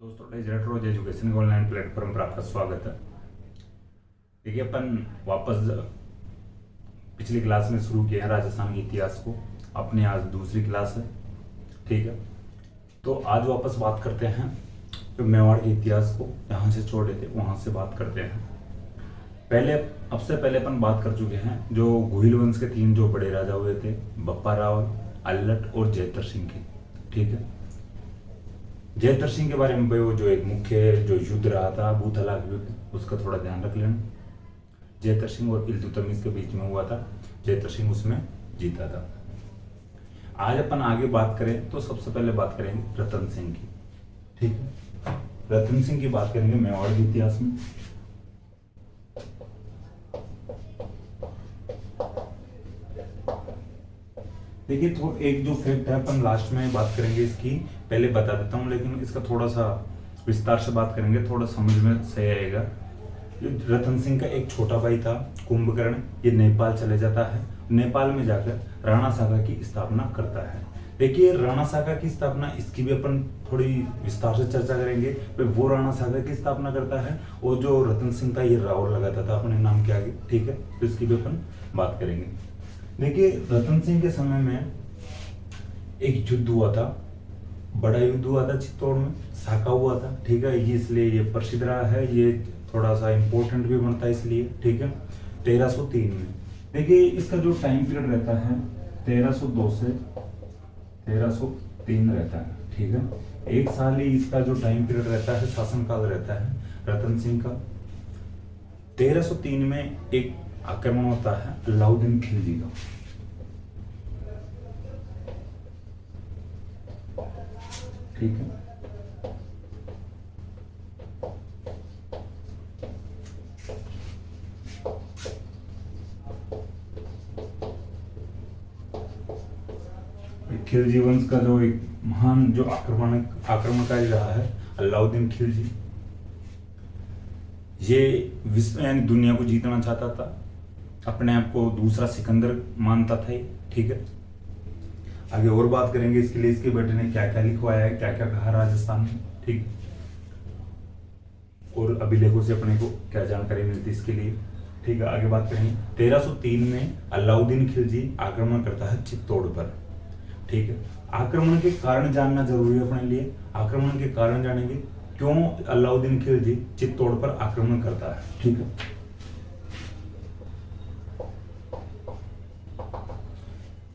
दोस्तों डिजिटल रोज एजुकेशन के online platform पर आपका स्वागत है। देखिए अपन वापस पिछली क्लास में शुरू किए हैं राजस्थान के इतिहास को। अपनी आज दूसरी क्लास है, ठीक है। तो आज वापस बात करते हैं जो मेवाड़ के इतिहास को जहाँ से छोड़े थे वहाँ से बात करते हैं। अब से पहले अपन बात कर चुके हैं जो गोहिल वंश के तीन जो बड़े राजा हुए थे, बप्पा रावल, अल्लट और जयतर सिंह के, ठीक है। जयतर सिंह के बारे में भाई वो जो एक मुख्य जो युद्ध रहा था बूथला युद्ध, उसका थोड़ा ध्यान रख लेना। जयतर सिंह और इल्तुतमिश के बीच में हुआ था, जयतर सिंह उसमें जीता था। आज अपन आगे बात करें तो सबसे पहले बात करेंगे रतन सिंह की, ठीक है। रतन सिंह की बात करेंगे मेवाड़ के इतिहास में। देखिए तो एक जो फैक्ट है अपन लास्ट में बात करेंगे इसकी, पहले बता देता हूँ, लेकिन इसका थोड़ा सा विस्तार से बात करेंगे, थोड़ा समझ में सही आएगा। रतन सिंह का एक छोटा भाई था कुंभकर्ण, ये नेपाल चले जाता है। नेपाल में जाकर राणा सागा की स्थापना करता है। देखिए राणा सागा की स्थापना, इसकी भी अपन थोड़ी विस्तार से चर्चा करेंगे। फिर वो राणा सागा की स्थापना करता है और जो रतन सिंह था ये रावल लगाता था अपने नाम के आगे, ठीक है। तो इसकी भी अपन बात करेंगे। देखिए रतन सिंह के समय में एक युद्ध हुआ था, बड़ा युद्ध हुआ था चित्तौड़ में, साका हुआ था, ठीक है। ये इसलिए ये प्रसिद्ध रहा है, ये थोड़ा सा इंपॉर्टेंट भी बनता है इसलिए, ठीक है। 1303 में देखिए इसका जो टाइम पीरियड रहता है 1302 से 1303 रहता है, ठीक है। एक साल ही इसका जो टाइम पीरियड रहता है, शासनकाल रहता है रतन सिंह का। 1303 में एक आक्रमण होता है अलाउद्दीन खिलजी का, ठीक है। खिलजी वंश का जो एक महान जो आक्रमणकारी रहा है अलाउद्दीन खिलजी, ये विश्व यानी दुनिया को जीतना चाहता था, अपने आप को दूसरा सिकंदर मानता था, ठीक है। आगे और बात करेंगे इसके लिए, इसके बेटे ने क्या क्या लिखवाया है, क्या क्या कहा राजस्थान में, ठीक। और अभिलेखों से अपने को क्या जानकारी मिलती है इसके लिए, ठीक है। आगे बात करेंगे 1303 में अलाउद्दीन खिलजी आक्रमण करता है चित्तौड़ पर, ठीक है। आक्रमण के कारण जानना जरूरी है अपने लिए। आक्रमण के कारण जानेंगे क्यों अलाउद्दीन खिलजी चित्तौड़ पर आक्रमण करता है, ठीक है।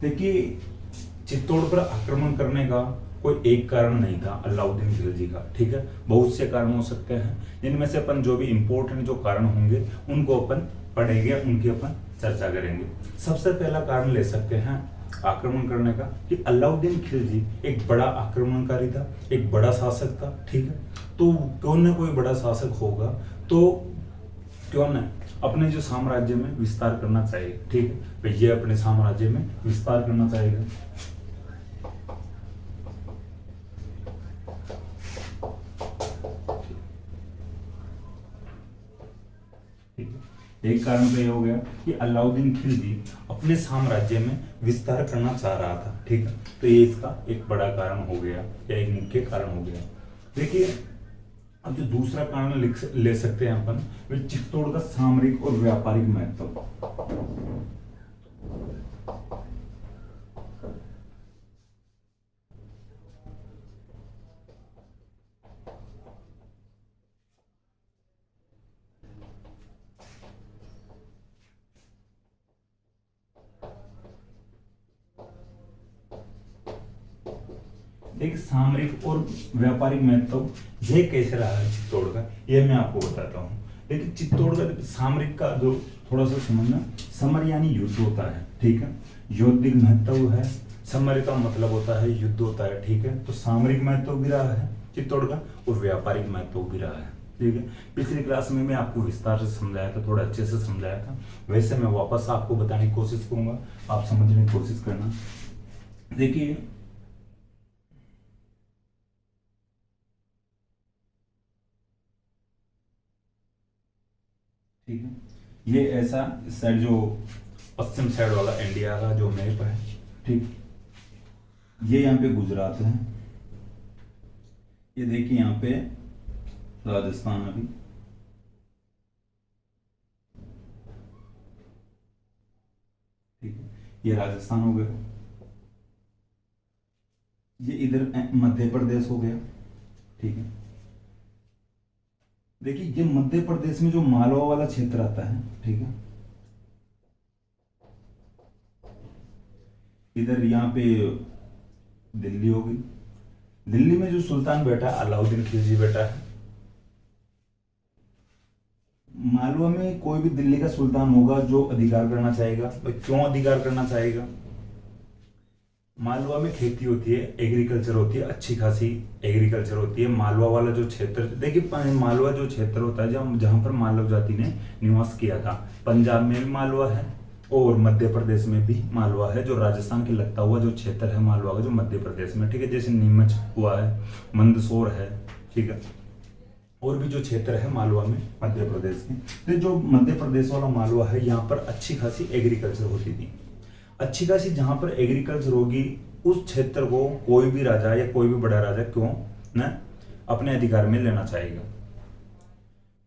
देखिए चित्तौड़ पर आक्रमण करने का कोई एक कारण नहीं था अलाउद्दीन खिलजी का, ठीक है। बहुत से कारण हो सकते हैं, जिनमें से अपन जो भी इंपॉर्टेंट जो कारण होंगे उनको अपन पढ़ेंगे, उनकी अपन चर्चा करेंगे। सबसे पहला कारण ले सकते हैं आक्रमण करने का कि अलाउद्दीन खिलजी एक बड़ा आक्रमणकारी था, एक बड़ा शासक था, ठीक है। तो क्यों न कोई बड़ा शासक होगा तो क्यों न अपने जो साम्राज्य में विस्तार करना चाहिए, ठीक है। तो ये अपने साम्राज्य में विस्तार करना चाहेगा। एक कारण तो ये हो गया कि अलाउद्दीन खिलजी अपने साम्राज्य में विस्तार करना चाह रहा था, ठीक है। तो ये इसका एक बड़ा कारण हो गया या एक मुख्य कारण हो गया। देखिए अब जो दूसरा कारण ले सकते हैं अपन, वे चित्तौड़ का सामरिक और व्यापारिक महत्व। देखिए सामरिक और व्यापारिक महत्व ये कैसे रहा है चित्तौड़ का, ये मैं आपको बताता हूँ। देखिए चित्तौड़ का सामरिक का जो थोड़ा सा समझना, समर यानी युद्ध होता है, ठीक है। यौद्धिक महत्व है, समर का मतलब होता है युद्ध होता है, ठीक है। तो सामरिक महत्व भी रहा है चित्तौड़ का और व्यापारिक महत्व भी रहा है, ठीक है। पिछली क्लास में मैं आपको विस्तार से समझाया था, थोड़ा अच्छे से समझाया था, वैसे मैं वापस आपको बताने की कोशिश करूंगा, आप समझने की कोशिश करना। देखिए ठीक है, ये ऐसा इस साइड जो पश्चिम साइड वाला इंडिया का जो मैप है, ठीक, ये यहाँ पे गुजरात है, ये देखिए यहाँ पे राजस्थान अभी, ठीक है, ये राजस्थान हो गया, ये इधर मध्य प्रदेश हो गया, ठीक है। देखिए ये मध्य प्रदेश में जो मालवा वाला क्षेत्र आता है, ठीक है, इधर यहाँ पे दिल्ली होगी। दिल्ली में जो सुल्तान बैठा है अलाउद्दीन खिलजी बैठा है। मालवा में कोई भी दिल्ली का सुल्तान होगा जो अधिकार करना चाहेगा, तो क्यों अधिकार करना चाहेगा? मालवा में खेती होती है, एग्रीकल्चर होती है, अच्छी खासी एग्रीकल्चर होती है। मालवा वाला जो क्षेत्र, देखिए मालवा जो क्षेत्र होता है जहां पर मालव जाति ने निवास किया था, पंजाब में भी मालवा है और मध्य प्रदेश में भी मालवा है, जो राजस्थान के लगता हुआ जो क्षेत्र है मालवा का, जो मध्य प्रदेश में, ठीक है, जैसे नीमच हुआ है, मंदसौर है, ठीक है, और भी जो क्षेत्र है मालवा में मध्य प्रदेश के। तो जो मध्य प्रदेश वाला मालवा है, यहाँ पर अच्छी खासी एग्रीकल्चर होती थी। अच्छी खासी जहां पर एग्रीकल्चर होगी, उस क्षेत्र को कोई भी राजा या कोई भी बड़ा राजा क्यों न अपने अधिकार में लेना चाहेगा?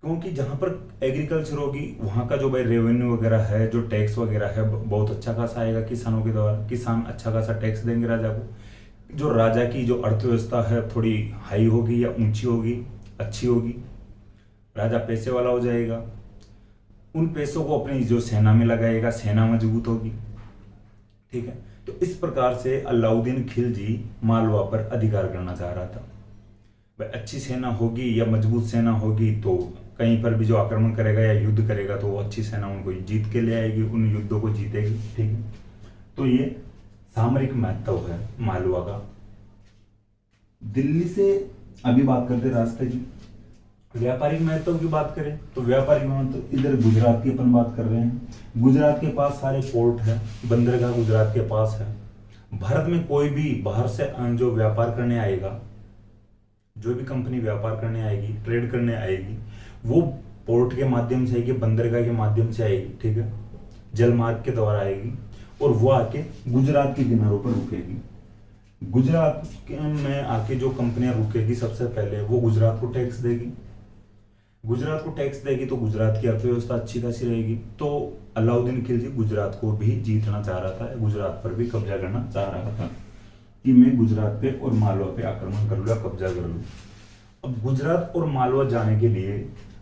क्योंकि जहां पर एग्रीकल्चर होगी वहां का जो भाई रेवेन्यू वगैरह है, जो टैक्स वगैरह है, बहुत अच्छा खासा आएगा किसानों के द्वारा। किसान अच्छा खासा टैक्स देंगे राजा को। जो राजा की जो अर्थव्यवस्था है थोड़ी हाई होगी या ऊंची होगी, अच्छी होगी, राजा पैसे वाला हो जाएगा। उन पैसों को अपनी जो सेना में लगाएगा, सेना मजबूत होगी, ठीक है। तो इस प्रकार से अलाउद्दीन खिलजी मालवा पर अधिकार करना चाह रहा था। भाई अच्छी सेना होगी या मजबूत सेना होगी तो कहीं पर भी जो आक्रमण करेगा या युद्ध करेगा तो वो अच्छी सेना उनको जीत के ले आएगी, उन युद्धों को जीतेगी, ठीक है। तो ये सामरिक महत्व है मालवा का। दिल्ली से अभी बात करते रास्ते की, व्यापारिक महत्व की बात करें तो व्यापारिक महत्व, इधर गुजरात की अपन बात कर रहे हैं। गुजरात के पास सारे पोर्ट है, बंदरगाह गुजरात के पास है। भारत में कोई भी बाहर से जो व्यापार करने आएगा, जो भी कंपनी व्यापार करने आएगी, ट्रेड करने आएगी, वो पोर्ट के माध्यम से आएगी, बंदरगाह के माध्यम से आएगी, ठीक है, जल मार्ग के द्वारा आएगी, और वो आके गुजरात के किनारों पर रुकेगी। गुजरात में आके जो कंपनियां रुकेगी सबसे पहले वो गुजरात को टैक्स देगी। गुजरात को टैक्स देगी तो गुजरात की अर्थव्यवस्था अच्छी खासी रहेगी। तो अलाउद्दीन खिलजी गुजरात को भी जीतना चाह रहा था, गुजरात पर भी कब्जा करना चाह रहा था कि मैं गुजरात पे और मालवा पे आक्रमण कर लूँ या कब्जा कर लूँ। अब गुजरात और मालवा जाने के लिए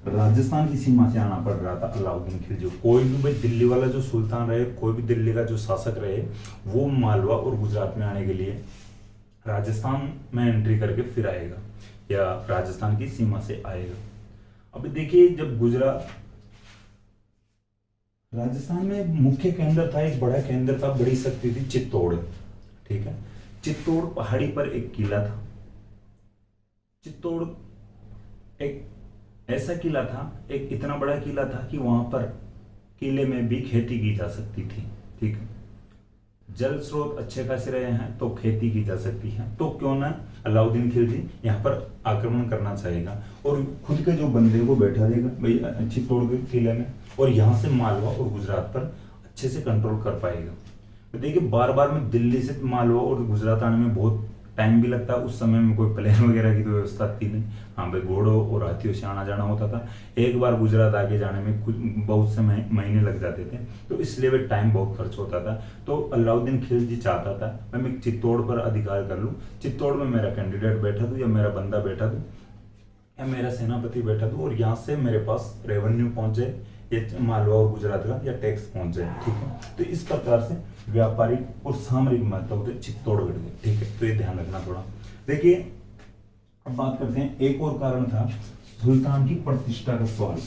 राजस्थान की सीमा से आना पड़ रहा था अलाउद्दीन खिलजी। कोई भी भाई दिल्ली वाला जो सुल्तान रहे, कोई भी दिल्ली का जो शासक रहे, वो मालवा और गुजरात में आने के लिए राजस्थान में एंट्री करके फिर आएगा या राजस्थान की सीमा से आएगा। अभी देखिए, जब गुजरात, राजस्थान में मुख्य केंद्र था, एक बड़ा केंद्र था, बड़ी शक्ति थी चित्तौड़, ठीक है। चित्तौड़ पहाड़ी पर एक किला था। चित्तौड़ एक ऐसा किला था, एक इतना बड़ा किला था कि वहां पर किले में भी खेती की जा सकती थी, ठीक है। जल स्रोत अच्छे खासे रहे हैं तो खेती की जा सकती है, तो क्यों ना अलाउद्दीन खिलजी यहाँ पर आक्रमण करना चाहेगा और खुद के जो बंदे को बैठा देगा भाई चित्तौड़ के किले में, और यहाँ से मालवा और गुजरात पर अच्छे से कंट्रोल कर पाएगा। तो देखिए, बार बार में दिल्ली से मालवा और गुजरात आने में बहुत टाइम भी लगता है। उस समय में कोई प्लेन वगैरह की तो व्यवस्था थी नहीं, हाँ भाई घोड़ों और हाथियों से आना जाना होता था। एक बार गुजरात आगे जाने में कुछ बहुत से महीने लग जाते थे, तो इसलिए वे टाइम बहुत खर्च होता था। तो अलाउद्दीन खिलजी चाहता था मैं चित्तौड़ पर अधिकार कर लूँ, चित्तौड़ में मेरा कैंडिडेट बैठा दूँ या मेरा बंदा बैठा दूँ या मेरा सेनापति बैठा दूँ, और यहाँ से मेरे पास रेवेन्यू पहुंचे, ये मालवा और गुजरात का या टैक्स पहुंच जाए, ठीक है। तो इस प्रकार से व्यापारिक और सामरिक महत्व होते चित्तौड़गढ़ के, ठीक है। तो ये ध्यान रखना थोड़ा। देखिए, अब बात करते हैं, एक और कारण था सुल्तान की प्रतिष्ठा का सवाल।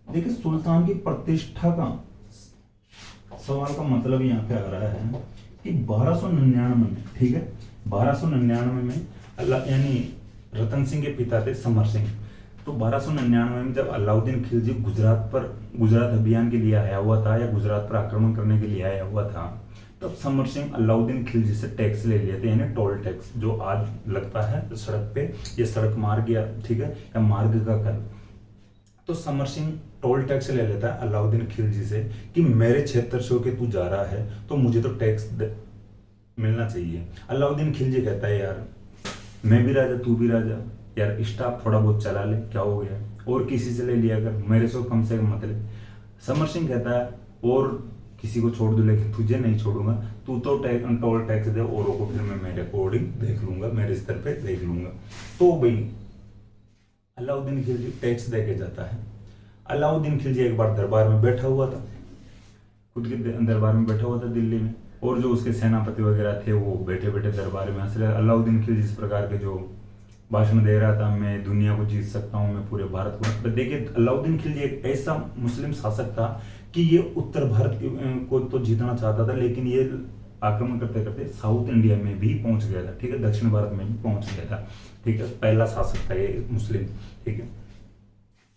देखिए, सुल्तान की प्रतिष्ठा का सवाल का मतलब यहाँ पे आ रहा है कि 1299 में, ठीक है, 1299 में अल्लाह यानी रतन सिंह के पिता थे समर सिंह। तो 1299 में जब अलाउद्दीन खिलजी गुजरात अभियान के लिए आया हुआ था या गुजरात पर आक्रमण करने के लिए आया हुआ था, तब समर सिंह अलाउद्दीन खिलजी से टैक्स ले लिए थे, यानी टोल टैक्स जो आज लगता है सड़क पे, ये सड़क मार्ग या, ठीक है, या मार्ग का कर। तो समर सिंह टोल टैक्स ले लेता है अलाउद्दीन खिलजी से कि मेरे क्षेत्र से होके तू जा रहा है तो मुझे तो टैक्स मिलना चाहिए। अलाउद्दीन खिलजी कहता है यार मैं भी राजा तू भी राजा, यार स्टाफ थोड़ा बहुत चला ले, क्या हो गया, और किसी से ले लिया कर, मेरे से कम से कम मत ले। समर सिंह कहता है और किसी को छोड़ दो लेकिन तुझे नहीं छोड़ूंगा, तू तो टोल टैक्स दे, औरों को फिर मैं मेरे अकॉर्डिंग देख लूंगा, मेरे स्तर पे देख लूंगा। तो भाई अलाउद्दीन खिलजी टैक्स दे के जाता है। अलाउद्दीन खिलजी एक बार दरबार में बैठा हुआ था, खुद के दरबार में बैठा हुआ था दिल्ली में, और जो उसके सेनापति वगैरह थे वो बैठे बैठे दरबार में हंस रहे। अलाउद्दीन खिलजी इस प्रकार के जो भाषण दे रहा था, मैं दुनिया को जीत सकता हूँ, मैं पूरे भारत को। देखिए अलाउद्दीन खिलजी एक ऐसा मुस्लिम शासक था कि ये उत्तर भारत को तो जीतना चाहता था, लेकिन ये आक्रमण करते करते साउथ इंडिया में भी पहुंच गया था, ठीक है, दक्षिण भारत में भी पहुंच गया था, ठीक है, पहला शासक था ये मुस्लिम, ठीक है।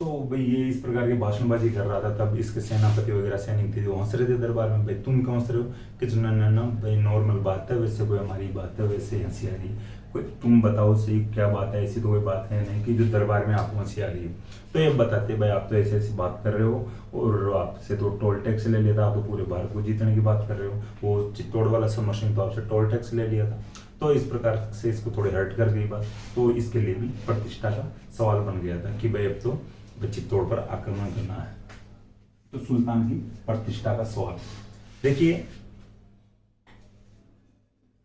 तो भाई ये इस प्रकार की भाषणबाजी कर रहा था, तब इसके सेनापति वगैरह सैनिक थे जो हंस रहे थे दरबार में, भाई तुम क्यों हंस रहे हो, कि ना भाई नॉर्मल बात है, वैसे कोई हमारी बात है, वैसे हंसी आ रही है, कोई तुम बताओ सही क्या बात है, ऐसी तो कोई बात है नहीं कि जो दरबार में आपको हंसी आ रही है। तो ये बताते भाई आप तो ऐसी ऐसी बात कर रहे हो, और आपसे तो टोल टैक्स ले लेता, आप तो पूरे भारत को जीतने की बात कर रहे हो, वो चित्तौड़ वाला समर सिंह तो आपसे टोल टैक्स ले लिया था। तो इस प्रकार से इसको थोड़ी हर्ट कर गई बात, तो इसके लिए भी प्रतिष्ठा का सवाल बन गया था कि भाई अब तो चित्तौड़ पर आक्रमण करना है। तो सुल्तान की प्रतिष्ठा का सवाल देखिए,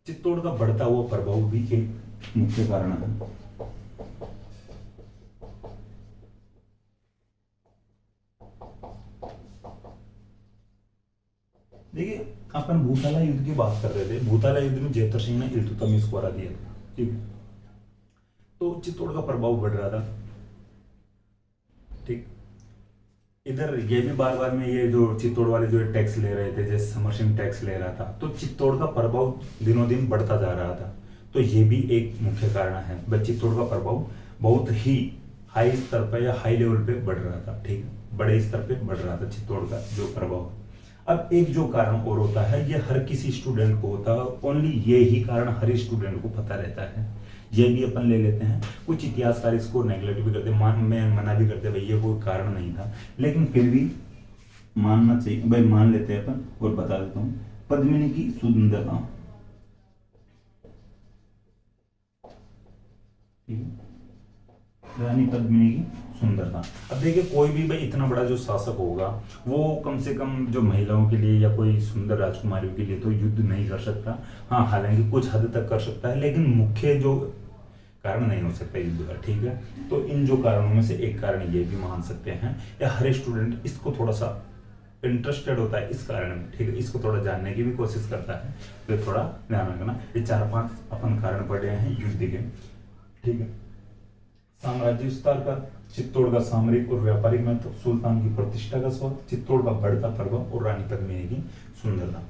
चित्तौड़ का बढ़ता हुआ प्रभाव भी एक मुख्य कारण है। देखिए अपन भूताला युद्ध की बात कर रहे थे, भूताला युद्ध में जयतर सिंह ने इल्तुतमिश को हरा दिया था, ठीक, तो चित्तौड़ का प्रभाव बढ़ रहा था, ठीक। इधर ये भी बार बार में ये जो चित्तौड़ वाले जो टैक्स ले रहे थे, जैसे समर सिंह टैक्स ले रहा था, तो चित्तौड़ का प्रभाव दिनों दिन बढ़ता जा रहा था। तो ये भी एक मुख्य कारण है, चित्तौड़ का प्रभाव बहुत ही हाई स्तर पर या हाई लेवल पे बढ़ रहा था, ठीक, बड़े स्तर पे बढ़ रहा था चित्तौड़ का जो प्रभाव। अब एक जो कारण और होता है, ये हर किसी स्टूडेंट को होता है, ओनली ये ही कारण हर स्टूडेंट को पता रहता है, ये भी अपन ले लेते हैं। कुछ इतिहासकार इसको नेगलेक्ट भी करते, मना भी करते भाई ये कोई कारण नहीं था, लेकिन फिर भी मानना चाहिए भाई, मान लेते हैं अपन। और बता देता हूं, पद्मिनी की सुंदरता, रानी पद्मिनी की सुंदरता। अब देखिए कोई भी भाई इतना बड़ा जो शासक होगा, वो कम से कम जो महिलाओं के लिए या कोई सुंदर राजकुमारियों के लिए तो युद्ध नहीं कर सकता। हाँ, हालांकि कुछ हद तक कर सकता है, लेकिन मुख्य जो कारण नहीं हो सकता युद्ध का, ठीक है। तो इन जो कारणों में से एक कारण ये भी मान सकते हैं, या हर स्टूडेंट इसको थोड़ा सा इंटरेस्टेड होता है इस कारण में, ठीक है, इसको थोड़ा जानने की भी कोशिश करता है, तो थोड़ा ध्यान रखना। ये 4-5 अपन कारण पढ़े हैं युद्ध के, ठीक है। साम्राज्य विस्तार का, चित्तौड़ का सामरिक और व्यापारिक महत्व, सुल्तान की प्रतिष्ठा का सवाल, चित्तौड़ का बढ़ता प्रभाव और रानी पद्मिनी की सुंदरता।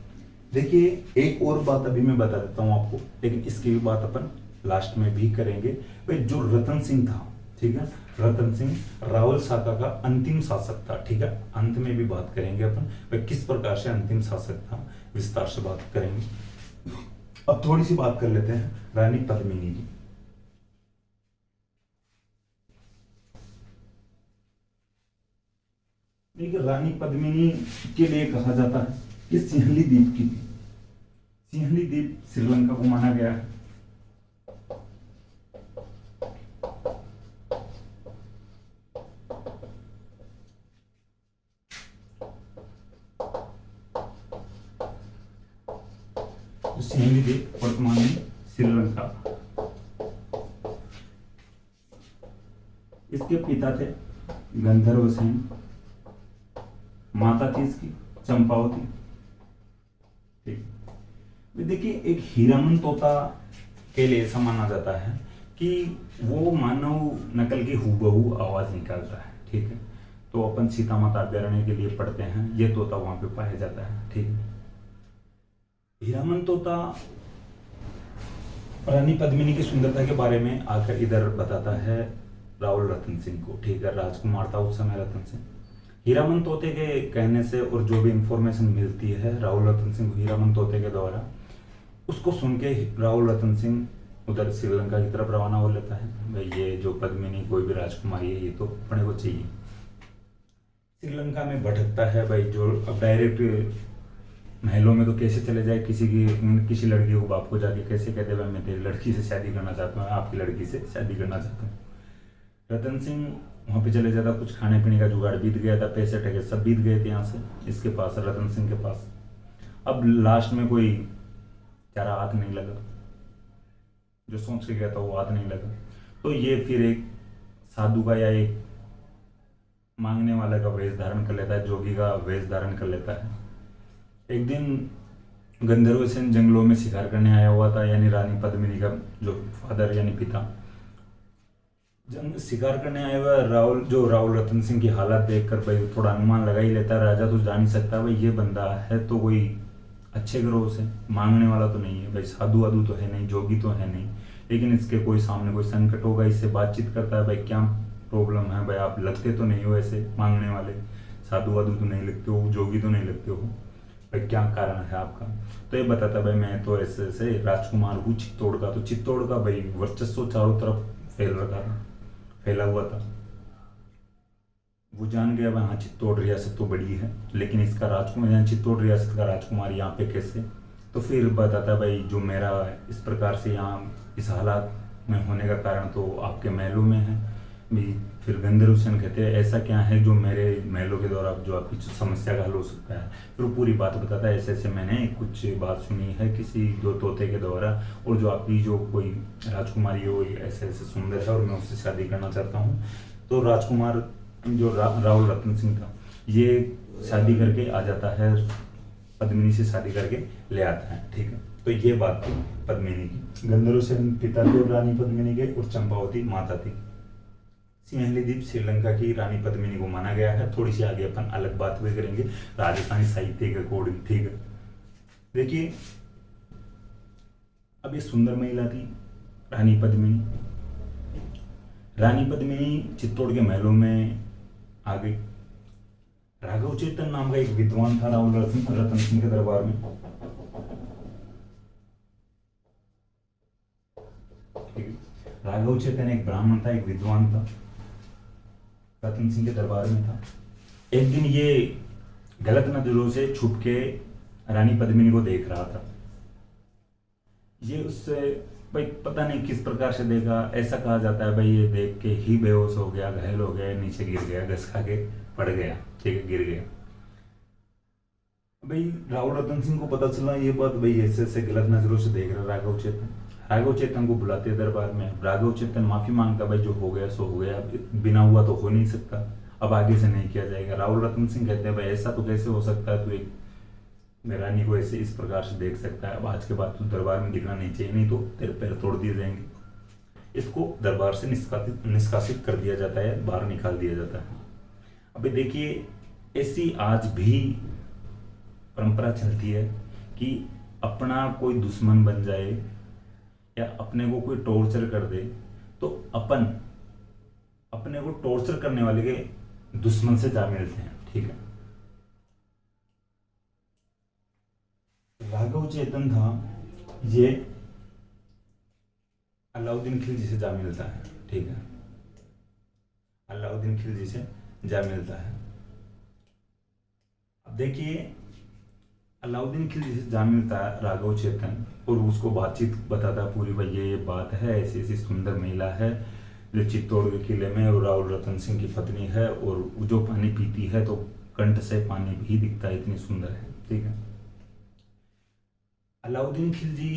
देखिए एक और बात अभी मैं बता देता हूं आपको, लेकिन इसकी भी बात अपन लास्ट में भी करेंगे। भाई जो रतन सिंह था, ठीक है, रतन सिंह रावल शाखा का अंतिम शासक था, ठीक है, अंत में भी बात करेंगे अपन भाई किस प्रकार से अंतिम शासक था, विस्तार से बात करेंगे। अब थोड़ी सी बात कर लेते हैं रानी पद्मिनी की। देखिए रानी पद्मिनी के लिए कहा जाता है कि सिंहली द्वीप की थी, सिंहली द्वीप श्रीलंका को माना गया है। सिंहली द्वीप वर्तमान में श्रीलंका। इसके पिता थे गंधर्व सेन, माता थी इसकी चंपावती, ठीक। देखिए एक हीरामन तोता के लिए ऐसा माना जाता है कि वो मानव नकल की हूबहू आवाज निकाल रहा है, ठीक है। तो अपन सीता माता अभ्यारण्य के लिए पढ़ते हैं, ये तोता वहां पे पाया जाता है, ठीक है। हीरामन तोता रानी पद्मिनी की सुंदरता के बारे में आकर इधर बताता है रावल रतन सिंह को, ठीक है, राजकुमार था उस समय रतन सिंह। हीरामन तोते के कहने से और जो भी इंफॉर्मेशन मिलती है रावल रतन सिंह को हीरामन तोते के द्वारा, उसको सुन के रावल रतन सिंह उधर श्रीलंका की तरफ रवाना हो लेता है। भाई ये जो पद्मिनी कोई भी राजकुमारी है, ये तो अपने को चाहिए। श्रीलंका में भटकता है भाई, जो अब डायरेक्ट महलों में तो कैसे चले जाए, किसी लड़की को बाप को जाके कैसे कहते भाई मैं तेरी लड़की से शादी करना चाहता हूँ, आपकी लड़की से शादी करना चाहता हूँ। रतन सिंह वहाँ पे चले जाता, कुछ खाने पीने का जुगाड़ बीत गया था, पैसे टके सब बीत गए थे यहाँ से इसके पास, रतन सिंह के पास। अब लास्ट में कोई चारा हाथ नहीं लगा, जो सोच के गया था वो हाथ नहीं लगा, तो ये फिर एक साधु का या एक मांगने वाले का वेश धारण कर लेता है, जोगी का वेश धारण कर लेता है। एक दिन गंधर्व सेन जंगलों में शिकार करने आया हुआ था, यानी रानी पद्मिनी का जो फादर यानी पिता, जंग शिकार करने आया हुआ राहुल रतन सिंह की हालत देखकर भाई थोड़ा अनुमान लगा ही लेता है, राजा तो जान ही सकता है भाई ये बंदा है तो कोई अच्छे ग्रोह से, मांगने वाला तो नहीं है भाई, साधु वाधु तो है नहीं, जोगी तो है नहीं, लेकिन इसके कोई सामने कोई संकट होगा, इससे बातचीत करता है भाई क्या प्रॉब्लम है भाई, आप लगते तो नहीं हो ऐसे मांगने वाले, साधु वाधु तो नहीं लगते हो, जोगी तो नहीं लगते हो भाई, क्या कारण है आपका। तो ये बताता भाई मैं तो ऐसे ऐसे राजकुमार हूँ चित्तौड़ का, तो चित्तौड़ का भाई वर्चस्व चारों तरफ फैला हुआ था। वो जान गया वहाँ चित्तौड़ रियासत तो बड़ी है, लेकिन इसका राजकुमार यहाँ चित्तौड़ रियासत का राजकुमार यहाँ पे कैसे। तो फिर बताता भाई जो मेरा इस प्रकार से यहाँ इस हालात में होने का कारण तो आपके महलों में है भी। फिर गंधर्व सेन कहते हैं ऐसा क्या है जो मेरे महलों के द्वारा जो आपकी समस्या का हल हो सकता है। फिर वो पूरी बात बताता है, ऐसे ऐसे मैंने कुछ बात सुनी है किसी दो तोते के द्वारा, और जो आपकी जो कोई राजकुमारी है वो ऐसे ऐसे सुंदर है और मैं उससे शादी करना चाहता हूँ। तो राजकुमार जो राहुल रतन सिंह था ये शादी करके आ जाता है, पद्मिनी से शादी करके ले आता है, ठीक है। तो ये बात थी पद्मिनी की। गंधर्व सेन पिता थे रानी पद्मिनी के, और चंपावती माता थी। सिंहली द्वीप श्रीलंका की रानी पद्मिनी को माना गया है। थोड़ी सी आगे अपन अलग बात भी करेंगे राजस्थानी साहित्य के अकॉर्डिंग, ठीक है। देखिए अब ये सुंदर महिला थी रानी पद्मिनी। रानी पद्मिनी चित्तौड़ के महलों में आ गई। राघव चेतन नाम का एक विद्वान था राहुल रतन सिंह के दरबार में, ठीक है। राघव चेतन एक ब्राह्मण था, एक विद्वान था, रतन सिंह के दरबार में था। एक दिन ये गलत नजरों से छुप के रानी पद्मिनी को देख रहा था। ये उससे भाई पता नहीं किस प्रकार से देखा, ऐसा कहा जाता है भाई ये देख के ही बेहोश हो गया, घायल हो गया, नीचे गिर गया, घस खा के पड़ गया, ठीक है, गिर गया। भाई राहुल रतन सिंह को पता चला ये बात, भाई ऐसे ऐसे गलत नजरों से देख रहा राघव चेतन को बुलाते दरबार में। राघव चेतन माफी मांगता, भाई जो हो गया सो हो गया, बिना हुआ तो हो नहीं सकता, अब आगे से नहीं किया जाएगा। राहुल रतन सिंह कहते हैं भाई ऐसा तो कैसे हो सकता है, तू एक रानी को ऐसे इस प्रकार से देख सकता है, अब आज के बाद तू दरबार में दिखना नहीं चाहिए, नहीं तो तेरे पैर तोड़ दिए जाएंगे। इसको दरबार से निष्कासित कर दिया जाता है, बाहर निकाल दिया जाता है। अभी देखिए ऐसी आज भी परंपरा चलती है कि अपना कोई दुश्मन बन जाए या अपने को कोई टॉर्चर कर दे तो अपन अपने को टॉर्चर करने वाले के दुश्मन से जा मिलते हैं, ठीक है। राघव चेतन था, ये अलाउद्दीन खिलजी से जा मिलता है, ठीक है, अलाउद्दीन खिलजी से जा मिलता है। अब देखिए अलाउद्दीन खिलजी से जा मिलता है राघव चेतन, और उसको बातचीत बताता है पूरी, भाई ये बात है, ऐसी ऐसी सुंदर महिला है जो चित्तौड़ के किले में और राहुल रतन सिंह की पत्नी है, और जो पानी पीती है तो कंठ से पानी भी दिखता है, इतनी सुंदर है, ठीक है। अलाउद्दीन खिलजी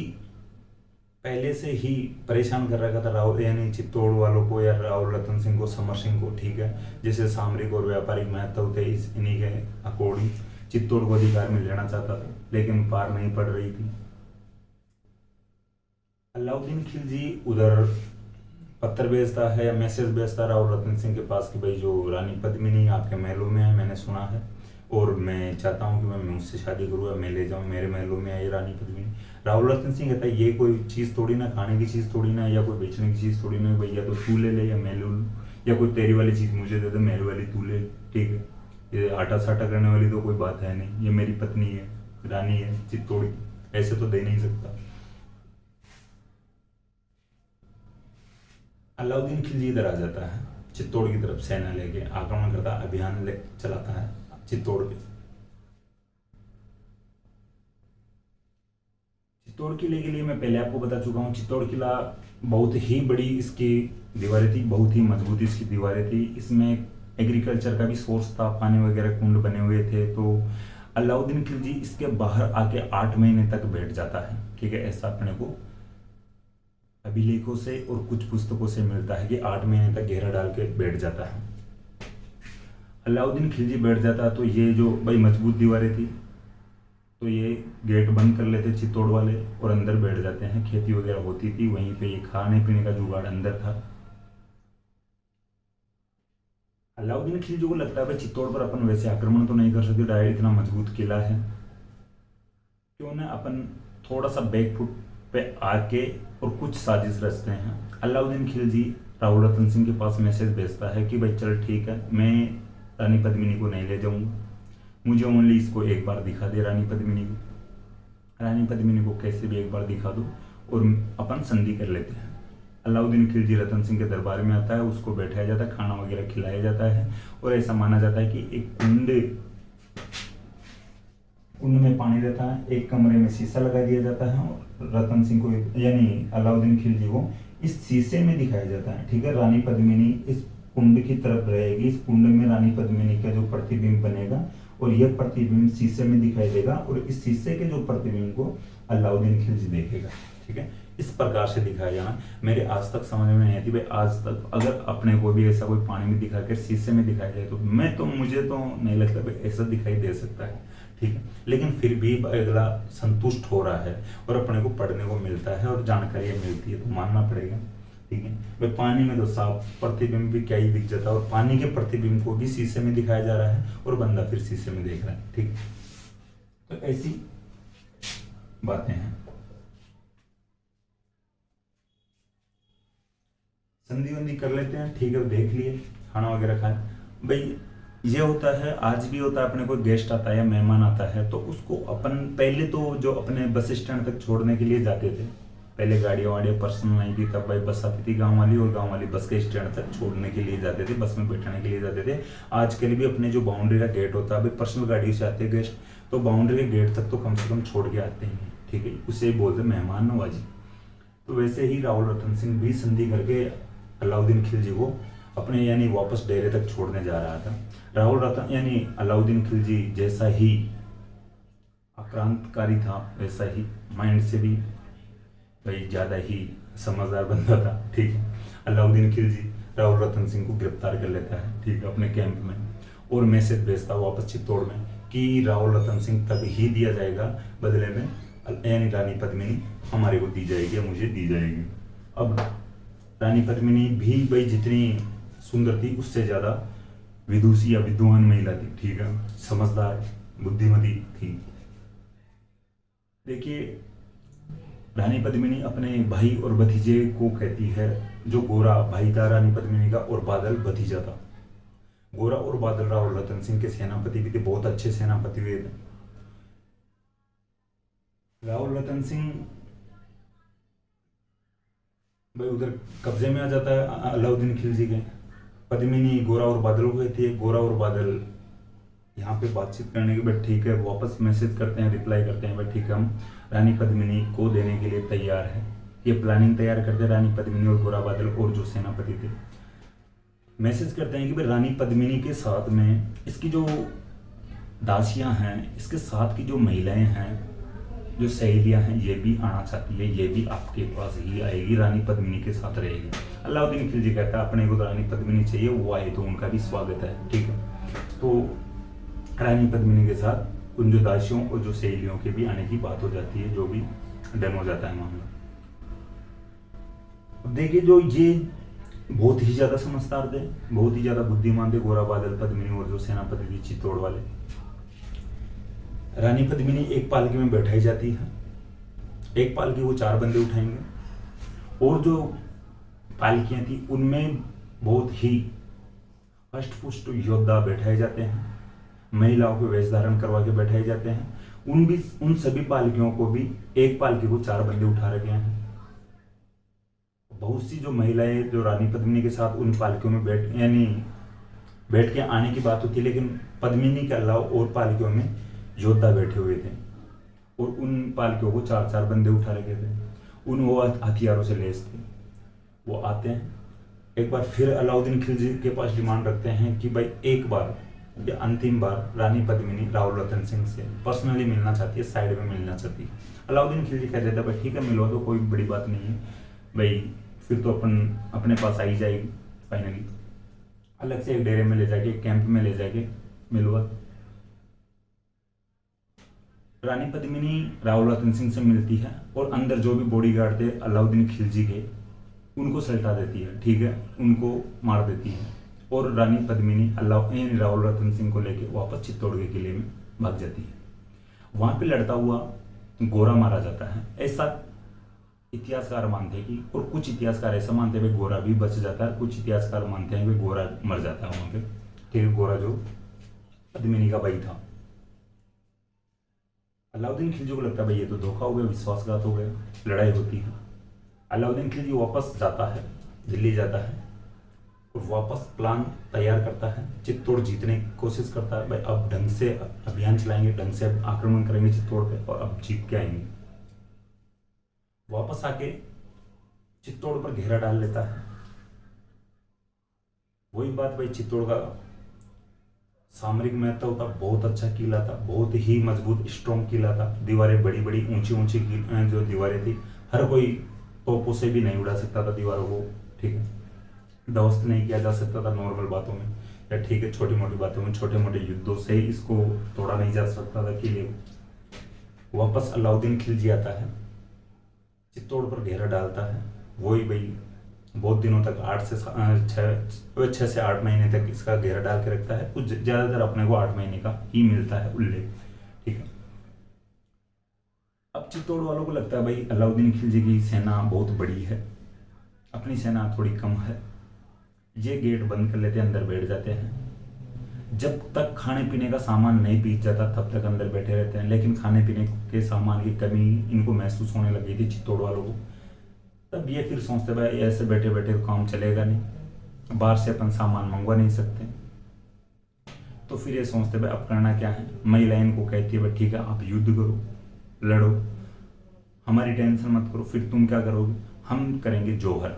पहले से ही परेशान कर रखा था राहुल यानी चित्तौड़ वालों को या राहुल रतन सिंह को, समर सिंह को, ठीक है। जैसे सामरिक और व्यापारिक महत्व थे इन्हीं के अकॉर्डिंग चित्तौड़ को अधिकार में लेना चाहता था, लेकिन पार नहीं पड़ रही थी। अलाउद्दीन खिलजी उधर पत्र भेजता है या मैसेज भेजता राहुल रतन सिंह के पास कि भाई जो रानी पद्मिनी आपके महलों में है, मैंने सुना है और मैं चाहता हूँ कि मैं उससे शादी करूँ या मैं ले जाऊँ, मेरे महलों में आई रानी पद्मिनी। राहुल रतन सिंह कहता है ये कोई चीज़ थोड़ी ना, खाने की चीज़ थोड़ी ना, या कोई बेचने की चीज़ थोड़ी ना, भैया तो तू ले ले या मैं ले लूँ, या कोई तेरी वाली चीज़ मुझे दे दे, मेरी वाली तू ले, ठीक है। ये आटा साटा करने वाली तो कोई बात है नहीं, ये मेरी पत्नी है, रानी है चित्तौड़ की, ऐसे तो दे नहीं सकता। अलाउद्दीन खिलजी इधर आ जाता है, चित्तौड़ की तरफ सेना लेके आक्रमण करता, अभियान चलाता है चित्तौड़ पे। चित्तौड़ किले के लिए मैं पहले आपको बता चुका हूँ। चित्तौड़ किला बहुत ही बड़ी इसकी दीवारें थी, बहुत ही मजबूत इसकी दीवारें थी। इसमें एग्रीकल्चर का भी सोर्स था, पानी वगैरह कुंड बने हुए थे। तो अलाउद्दीन खिलजी इसके बाहर आके 8 महीने तक बैठ जाता है, ठीक है। ऐसा अपने को अभिलेखों से और कुछ पुस्तकों से मिलता है कि 8 महीने तक घेरा डाल के बैठ जाता है। अलाउद्दीन खिलजी बैठ जाता है तो ये जो भाई मजबूत दीवारें थी, तो ये गेट बंद कर लेते चित्तौड़ वाले और अंदर बैठ जाते हैं। खेती वगैरह होती थी वहीं पे, ये खाने पीने का जुगाड़ अंदर था। अलाउद्दीन खिलजी को लगता है भाई चित्तौड़ पर अपन वैसे आक्रमण तो नहीं कर सकते, डायरेक्ट इतना मजबूत किला है, क्यों ना अपन थोड़ा सा बैकफुट पे आके और कुछ साजिश रचते हैं। अलाउद्दीन खिलजी राहुल रतन सिंह के पास मैसेज भेजता है कि भाई चल ठीक है, मैं रानी पद्मिनी को नहीं ले जाऊंगा, मुझे ओनली इसको एक बार दिखा दे रानी पद्मिनी को। रानी पद्मिनी को कैसे भी एक बार दिखा दो और अपन संधि कर लेते हैं। अलाउद्दीन खिलजी रतन सिंह के दरबार में आता है, उसको बैठाया जाता है, खाना वगैरह खिलाया जाता है और ऐसा माना जाता है कि एक कुंड में पानी रहता है, एक कमरे में शीशा लगा दिया जाता है और रतन सिंह को यानी अलाउद्दीन खिलजी को इस शीशे में दिखाया जाता है, ठीक है। रानी पद्मिनी इस कुंड की तरफ रहेगी, इस कुंड में रानी पद्मिनी का जो प्रतिबिंब बनेगा और यह प्रतिबिंब शीशे में दिखाई देगा और इस शीशे के जो प्रतिबिंब को अलाउद्दीन खिलजी देखेगा, ठीक है। इस प्रकार से दिखाया जाना मेरे आज तक समझ में नहीं आती भाई। आज तक अगर अपने को भी ऐसा कोई पानी में दिखा कर शीशे में दिखाया जाए तो मुझे तो नहीं लगता भाई ऐसा दिखाई दे सकता है, ठीक है। लेकिन फिर भी अगला संतुष्ट हो रहा है और अपने को पढ़ने को मिलता है और जानकारी मिलती है तो मानना पड़ेगा, ठीक है भाई। पानी में तो साफ प्रतिबिंब भी क्या ही दिख जाता है और पानी के प्रतिबिंब को भी शीशे में दिखाया जा रहा है और बंदा फिर शीशे में देख रहा है, ठीक है। तो ऐसी बातें हैं। संधि वंधि कर लेते हैं, ठीक है, देख लिए, खाना वगैरह खाए भाई। ये होता है, आज भी होता है, अपने कोई गेस्ट आता है या मेहमान आता है तो उसको अपन पहले तो जो अपने बस स्टैंड तक छोड़ने के लिए जाते थे, पहले गाड़ियाँ वाड़ियाँ पर्सनल नहीं थी, तब भाई बस आती थी गांव वाली और गांव वाली बस के स्टैंड तक छोड़ने के लिए जाते थे, बस में बैठाने के लिए जाते थे। आजकल भी अपने जो बाउंड्री का गेट होता है, भाई पर्सनल गाड़ियों से आते हैं गेस्ट तो बाउंड्री के गेट तक तो कम से कम छोड़ के आते हैं, ठीक है। उसे बोलते मेहमान नवाजी। तो वैसे ही राहुल रतन सिंह भी संधि करके अलाउद्दीन खिलजी को अपने यानी वापस डेरे तक छोड़ने जा रहा था। राहुल रतन यानी अलाउद्दीन खिलजी जैसा ही आक्रांतकारी था वैसा ही माइंड से भी भाई ज़्यादा ही समझदार बंदा था, ठीक है। अलाउद्दीन खिलजी राहुल रतन सिंह को गिरफ्तार कर लेता है, ठीक है, अपने कैंप में और मैसेज भेजता वापस चित्तौड़ में कि राहुल रतन सिंह तब ही दिया जाएगा, बदले में यानी रानी पद्मिनी हमारे को दी जाएगी या मुझे दी जाएगी। अब रानी पद्मिनी भी भाई जितनी सुंदर थी उससे ज़्यादा विदुषी या विद्वान महिला थी, ठीक है, समझदार बुद्धिमती थी। देखिए रानी पद्मिनी अपने भाई और भतीजे को कहती है, जो गोरा भाई था रानी पद्मिनी का और बादल भतीजा था। गोरा और बादल राहुल रतन सिंह के सेनापति भी थे, बहुत अच्छे सेनापति हुए थे। राहुल रतन सिंह भाई उधर कब्जे में आ जाता है अलाउद्दीन खिलजी के। पद्मिनी गोरा और बादल को कहती है, गोरा और बादल यहाँ पे बातचीत करने के बाद ठीक है, वापस मैसेज करते हैं, रिप्लाई करते हैं भाई ठीक है, हम रानी पद्मिनी को देने के लिए तैयार है। ये प्लानिंग तैयार करते हैं रानी पद्मिनी और गोरा बादल और जो सेनापति थे। मैसेज करते हैं कि भाई रानी पद्मिनी के साथ में इसकी जो दासियां हैं, इसके साथ की जो महिलाएं हैं, जो सहेलियां हैं, ये भी आना चाहती है, ये भी आपके पास ही आएगी, रानी पद्मिनी के साथ रहेगी। अलाउद्दीन खिलजी कहता है अपने को तो रानी पद्मिनी चाहिए, वो आए तो उनका भी स्वागत है, ठीक है। तो रानी पद्मिनी के साथ उन जो दासियों और जो सहेलियों के भी आने की बात हो जाती है, जो भी डन हो जाता है मामला। अब देखिए जो ये बहुत ही ज्यादा समझदार थे, बहुत ही ज्यादा बुद्धिमान थे, गोरा बादल पद्मिनी और जो सेनापति थे चित्तौड़ वाले। रानी पद्मिनी एक पालकी में बैठाई जाती है, एक पालकी वो 4 बंदे उठाएंगे और जो पालकियां थी उनमें बहुत ही हष्ट पुष्ट योद्धा बैठाए जाते हैं, महिलाओं को वेश धारण करवा के बैठाए जाते हैं। उन सभी पालकियों को भी एक पालकी को 4 बंदे उठा रखे हैं। बहुत सी जो महिलाएं जो रानी पद्मिनी के साथ उन पालकियों में बैठ के आने की बात होती है, लेकिन पद्मिनी के अलावा और पालकियों में योद्धा बैठे हुए थे और उन पालकियों को 4-4 बंदे उठा रखे थे, उन वो हथियारों से लैस थे। वो आते हैं एक बार फिर अलाउद्दीन खिलजी के पास डिमांड रखते हैं कि भाई एक बार या अंतिम बार रानी पद्मिनी राव रतन सिंह से पर्सनली मिलना चाहती है, साइड में मिलना चाहती है। अलाउद्दीन खिलजी कह देता है भाई ठीक है, मिलवा दो, कोई बड़ी बात नहीं है भाई, फिर तो अपने पास आई जाएगी। फाइनली अलग से एक डेरे में ले जाके, कैंप में ले जाके मिलवा। रानी पद्मिनी राव रतन सिंह से मिलती है और अंदर जो भी बॉडीगार्ड थे अलाउद्दीन खिलजी के, उनको सल्टा देती है, ठीक है, उनको मार देती है और रानी पद्मिनी राव रतन सिंह को लेकर वापस चित्तौड़ के किले में भाग जाती है। वहां पे लड़ता हुआ गोरा मारा जाता है, ऐसा इतिहासकार मानते हैं कि, और कुछ इतिहासकार ऐसा मानते हैं गोरा भी बच जाता है, कुछ इतिहासकार मानते हैं कि गोरा मर जाता है वहां पे, ठीक है, गोरा जो पद्मिनी का भाई था। अलाउद्दीन खिलजी को लगता है भाई ये तो धोखा हो गया, विश्वासघात हो गया, लड़ाई होती है। अलाउद्दीन खिलजी वापस जाता है, दिल्ली जाता है और वापस प्लान तैयार करता है, चित्तौड़ जीतने की कोशिश करता है। भाई अब ढंग से अभियान चलाएंगे, ढंग से आक्रमण करेंगे चित्तौड़ पे और अब जीत के आएंगे। वापस आके चित्तौड़ पर घेरा डाल लेता है। वही बात भाई, चित्तौड़ का सामरिक महत्व था, बहुत अच्छा किला था, बहुत ही मजबूत स्ट्रॉन्ग किला था, दीवारें बड़ी बड़ी ऊंची ऊंची जो दीवारें थी, हर कोई तोपों से भी नहीं उड़ा सकता था दीवारों को, ठीक है, ध्वस्त नहीं किया जा सकता था नॉर्मल बातों में, या ठीक है छोटी मोटी बातों में, छोटे मोटे युद्धों से इसको तोड़ा नहीं जा सकता था किले को। वापस अलाउद्दीन खिलजी आता है, चित्तौड़ पर घेरा डालता है। वही भाई बहुत दिनों तक 6 से 8 महीने तक इसका घेरा डाल के रखता है, कुछ ज्यादातर अपने को 8 महीने का ही मिलता है उल्लेख, ठीक है। अब चित्तौड़ वालों को लगता है भाई अलाउद्दीन खिलजी की सेना बहुत बड़ी है, अपनी सेना थोड़ी कम है, ये गेट बंद कर लेते हैं, अंदर बैठ जाते हैं। जब तक खाने पीने का सामान नहीं बीत जाता तब तक अंदर बैठे रहते हैं, लेकिन खाने पीने के सामान की कमी इनको महसूस होने लगी थी चित्तौड़ वालों को। तब ये फिर सोचते भाई ऐसे बैठे बैठे तो काम चलेगा नहीं, बाहर से अपन सामान मंगवा नहीं सकते, तो फिर ये सोचते भाई अब करना क्या है। महिला इनको कहती है भाई ठीक है आप युद्ध करो, लड़ो, हमारी टेंशन मत करो, फिर तुम क्या करोगे, हम करेंगे जौहर,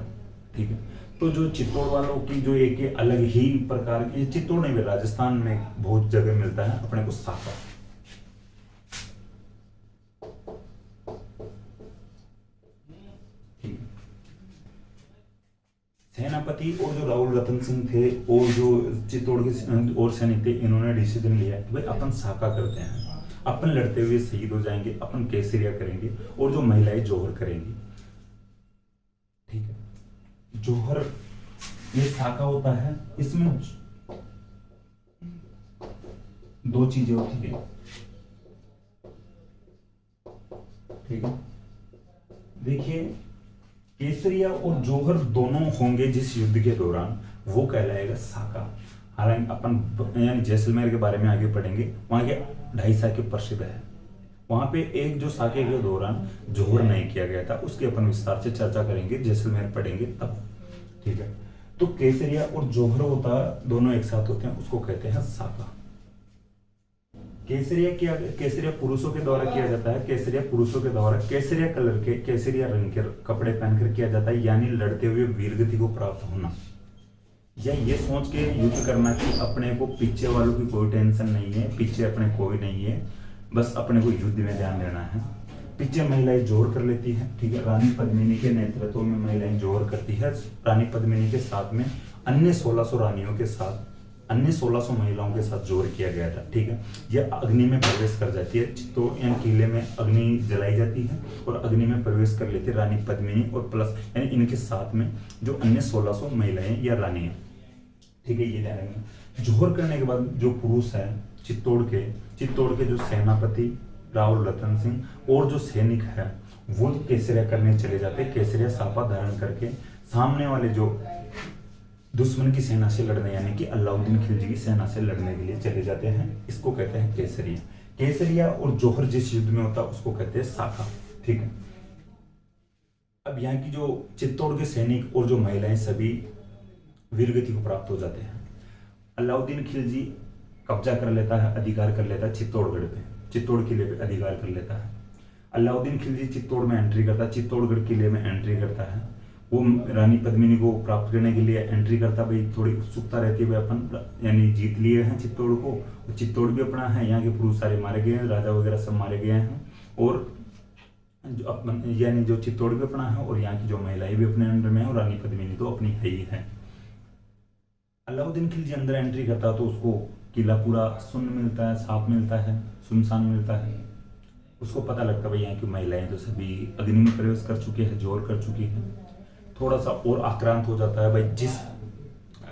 ठीक है। तो जो चित्तौड़ वालों की जो एक अलग ही प्रकार की, चित्तौड़ नहीं, राजस्थान में बहुत जगह मिलता है अपने को साका, सेनापति और जो राव रतन सिंह थे और जो चित्तौड़ के और सैनिक थे, इन्होंने डिसीजन लिया कि भाई अपन साका करते हैं, अपन लड़ते हुए शहीद हो जाएंगे, अपन केसरिया करेंगे और जो महिलाएं जौहर करेंगी, ठीक है। जौहर ये साका होता है, इसमें 2 चीजें होती है, ठीक है। देखिए केसरिया और जौहर दोनों होंगे जिस युद्ध के दौरान, वो कहलाएगा साका। हालांकि अपन यानी जैसलमेर के बारे में आगे पढ़ेंगे, वहां के 2.5 साके प्रसिद्ध है, वहां पे एक जो साके के दौरान जौहर नहीं किया गया था उसकी अपन विस्तार से चर्चा करेंगे, जैसलमेर पढ़ेंगे तब, ठीक है। तो केसरिया और जौहर होता दोनों एक साथ होते हैं, उसको कहते हैं साका। केसरिया पुरुषों के द्वारा किया जाता है, केसरिया पुरुषों के द्वारा केसरिया कलर के, केसरिया रंग के कपड़े पहनकर किया जाता है, यानी लड़ते हुए वीरगति को प्राप्त होना, या ये सोच के युद्ध करना कि अपने को पीछे वालों की कोई टेंशन नहीं है, पीछे अपने कोई नहीं है, बस अपने को युद्ध में ध्यान देना है। पीछे महिलाएं जोर कर लेती है, ठीक है, रानी पद्मिनी के नेतृत्व में महिलाएं जोर करती है। रानी पद्मिनी के साथ में अन्य 1600 रानियों के साथ, अन्य 1600 महिलाओं के साथ जोर किया गया था, ठीक है। यह अग्नि में प्रवेश कर जाती है, तो यानी किले में अग्नि जलाई जाती है और अग्नि में प्रवेश कर लेती है रानी पद्मिनी और प्लस यानी इनके साथ में जो अन्य 1600 महिलाएं या रानी है, ठीक है, ये ध्यान रखेंगे। जोहर करने के बाद जो पुरुष है चित्तौड़ के जो सेनापति राव रतन सिंह और जो सैनिक है वो केसरिया करने चले जाते हैं, केसरिया साफा धारण करके सामने वाले जो दुश्मन की सेना से लड़ने, यानी कि अलाउद्दीन खिलजी की सेना से लड़ने के लिए चले जाते हैं, इसको कहते हैं केसरिया। केसरिया और जौहर जिस युद्ध में होता है उसको कहते हैं साका, ठीक है। अब यहाँ की जो चित्तौड़ के सैनिक और जो महिलाएं सभी वीरगति को प्राप्त हो जाते हैं। अलाउद्दीन खिलजी कब्जा कर लेता है, अधिकार कर लेता है चित्तौड़गढ़ पे, चित्तौड़ किले पे अधिकार कर लेता है। अलाउद्दीन खिलजी चित्तौड़ में एंट्री करता है, चित्तौड़गढ़ किले में एंट्री करता है। वो रानी पद्मिनी को प्राप्त करने के लिए एंट्री करता, भाई थोड़ी उत्सुकता रहती है, भाई अपन यानी जीत लिए हैं चित्तौड़ को, चित्तौड़ भी अपना है, यहाँ के पुरुष सारे मारे गए हैं, राजा वगैरह सब मारे गए हैं, और जो अपन यानी जो चित्तौड़ भी अपना है और यहाँ की जो महिलाएं भी अपने अंडर में है, और रानी पद्मिनी तो अपनी है ही है। अलाउद्दीन खिलजी अंदर एंट्री करता तो उसको किला पूरा सुन्न मिलता है, साफ मिलता है, सुनसान मिलता है। उसको पता लगता है भाई यहाँ की महिलाएं तो सभी अग्नि में प्रवेश कर चुकी है, जोर कर चुकी है। थोड़ा सा और आक्रांत हो जाता है, भाई जिस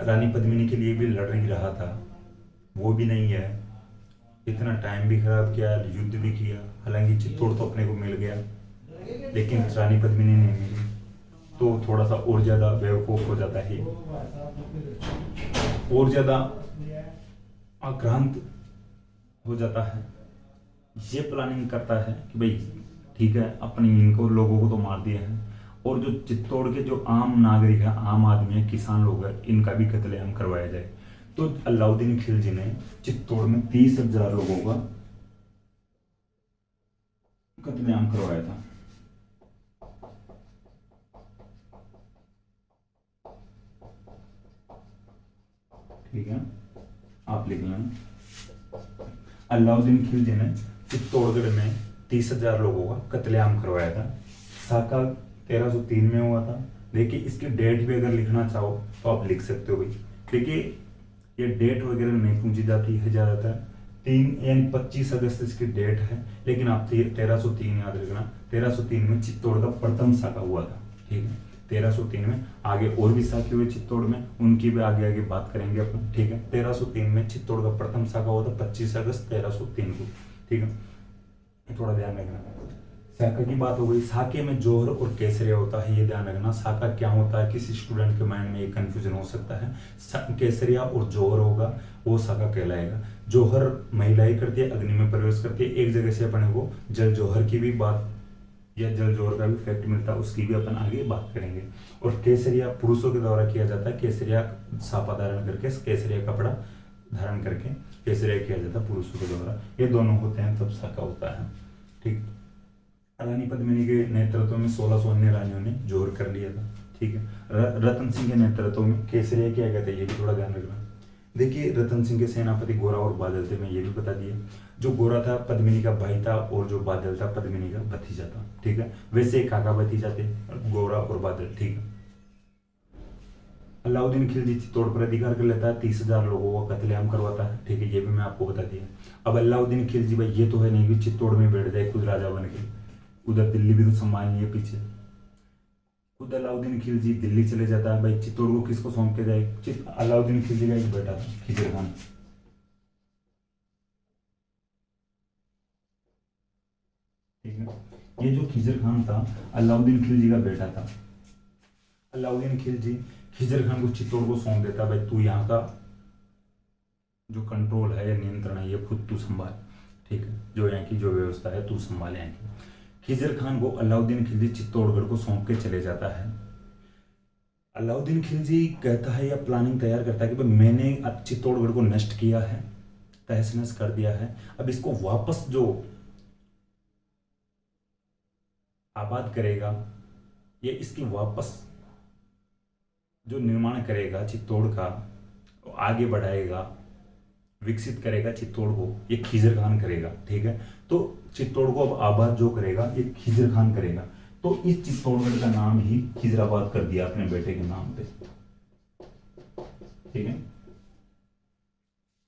रानी पद्मिनी के लिए भी लड़ ही रहा था वो भी नहीं है, इतना टाइम भी खराब किया, युद्ध भी किया, हालांकि चित्तौड़ तो अपने को मिल गया लेकिन रानी पद्मिनी नहीं मिली, तो थोड़ा सा और ज्यादा बेवकूफ हो जाता है, और ज्यादा आक्रांत हो जाता है। ये प्लानिंग करता है कि भाई ठीक है, अपने इनको लोगों को तो मार दिया है, और जो चित्तौड़ के जो आम नागरिक है, आम आदमी है, किसान लोग हैं, इनका भी कत्लेआम करवाया जाए। तो अलाउद्दीन खिलजी ने चित्तौड़ में 30,000 लोगों का कत्लेआम करवाया था। ठीक है, आप लिख लें। अलाउद्दीन खिलजी ने चित्तौड़गढ़ में 30,000 लोगों का कत्लेआम करवाया था। साका 1303 में हुआ था। देखिए इसकी डेट भी अगर लिखना चाहो तो आप लिख सकते हो भाई। देखिए ये डेट वगैरह नहीं पूछी जाती है ज्यादातर, 3 यानी 25 अगस्त इसकी डेट है, लेकिन आप 1303 याद रखना। 1303 में चित्तौड़ का प्रथम साका हुआ था। ठीक है, 1303 में। आगे और भी साके हुए चित्तौड़ में, उनकी भी आगे आगे बात करेंगे अपन। ठीक है, 1303 में चित्तौड़ का प्रथम साका हुआ था, 25 अगस्त 1303 को। ठीक है, थोड़ा ध्यान रखना। साका की बात हो गई। साके में जोहर और केसरिया होता है, ये ध्यान रखना। साका क्या होता है, किसी स्टूडेंट के माइंड में ये कंफ्यूजन हो सकता है। केसरिया और जोहर होगा वो साका कहलाएगा। जोहर महिलाएं करती है, अग्नि में प्रवेश करती है। एक जगह से अपने को जल जोहर की भी बात या जल जोहर का भी फैक्ट मिलता है, उसकी भी अपन आगे बात करेंगे। और केसरिया पुरुषों के द्वारा किया जाता है। केसरिया सापा धारण करके, केसरिया कपड़ा धारण करके केसरिया किया जाता है पुरुषों के द्वारा। ये दोनों होते हैं तब साका होता है। ठीक, रानी पद्मिनी के नेतृत्व में 1600 अन्य रानियों ने जोर कर लिया था। ठीक है, रतन सिंह के नेतृत्व में केसरिया किया गया था, ये भी थोड़ा ध्यान रखना। देखिए रतन सिंह के सेनापति गोरा और बादल थे, मैं ये भी बता दिया। जो गोरा था पद्मिनी का भाई था, और जो बादल था पद्मिनी का भतीजा था। ठीक है, वैसे काका भतीजा थे गोरा और बादल। ठीक है, अलाउद्दीन खिलजी चित्तौड़ पर अधिकार कर लेता है, 30,000 लोगों का कत्लेआम करवाता है। ठीक है, ये भी मैं आपको बता दिया। अब अलाउद्दीन खिलजी भाई ये तो है नहीं कि चित्तौड़ में बैठ जाए खुद राजा बन के, उधर दिल्ली भी तो संभालनी है पीछे। खुद अलाउद्दीन खिलजी दिल्ली चले जाता है। भाई चित्तौड़ को किसको सौंप के जाए? अलाउद्दीन खिलजी का एक बेटा था खिजर खान। ठीक है, ये जो खिजर खान था अलाउद्दीन खिलजी का बेटा था। अलाउद्दीन खिलजी खिजर खान को चित्तौड़ को सौंप देता, भाई तू यहाँ का जो कंट्रोल है या नियंत्रण है ये खुद तू संभाल। ठीक है, जो यहाँ की जो व्यवस्था है तू संभाल यहाँ की। खिजर खान को अलाउद्दीन खिलजी चित्तौड़गढ़ को सौंप के चले जाता है। अलाउद्दीन खिलजी कहता है या प्लानिंग तैयार करता है कि भाई मैंने अब चित्तौड़गढ़ को नष्ट किया है, तहस नहस कर दिया है, अब इसको वापस जो आबाद करेगा, ये इसकी वापस जो निर्माण करेगा चित्तौड़ का, आगे बढ़ाएगा, विकसित करेगा चित्तौड़ को, ये खिजर खान करेगा। ठीक है, तो चित्तौड़ को अब आबाद जो करेगा ये खिजर खान करेगा। तो इस चित्तौड़गढ़ का नाम ही खिजराबाद कर दिया अपने बेटे के नाम पे। ठीक है,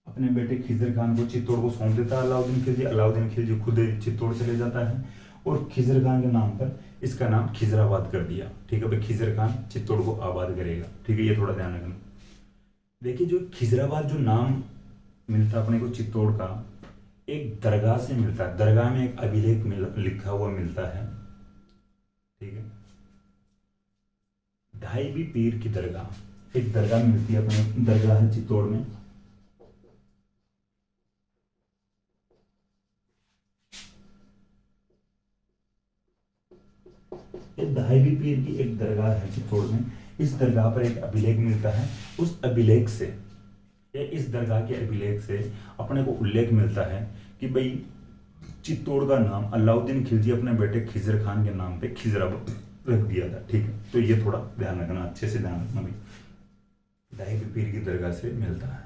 अपने बेटे खिजर खान को चित्तौड़ को सौंप देता है अलाउद्दीन खिलजी। अलाउद्दीन खिलजी खुद चित्तौड़ चले जाता है और खिजर खान के नाम पर इसका नाम खिजराबाद कर दिया। ठीक है, भाई खिजर खान चित्तौड़ को आबाद करेगा। ठीक है, ये थोड़ा ध्यान रखना। देखिए जो खिजराबाद जो नाम मिलता अपने को चित्तौड़ का, एक दरगाह से मिलता है। दरगाह में एक अभिलेख लिखा हुआ मिलता है। ठीक है, ढाई भी पीर की दरगाह, एक दरगाह मिलती है अपने, दरगाह है चित्तौड़ में। ये दहाईबी पीर की एक दरगाह है चित्तौड़ में। इस दरगाह पर एक अभिलेख मिलता है। उस अभिलेख से इस दरगाह के अभिलेख से अपने को उल्लेख मिलता है कि भाई चित्तौड़ का नाम अलाउद्दीन खिलजी अपने बेटे खिजर खान के नाम पे खिजरा रख दिया था। ठीक है, तो ये थोड़ा ध्यान रखना, अच्छे से ध्यान रखना भाई। दहाईबी पीर की दरगाह से मिलता है।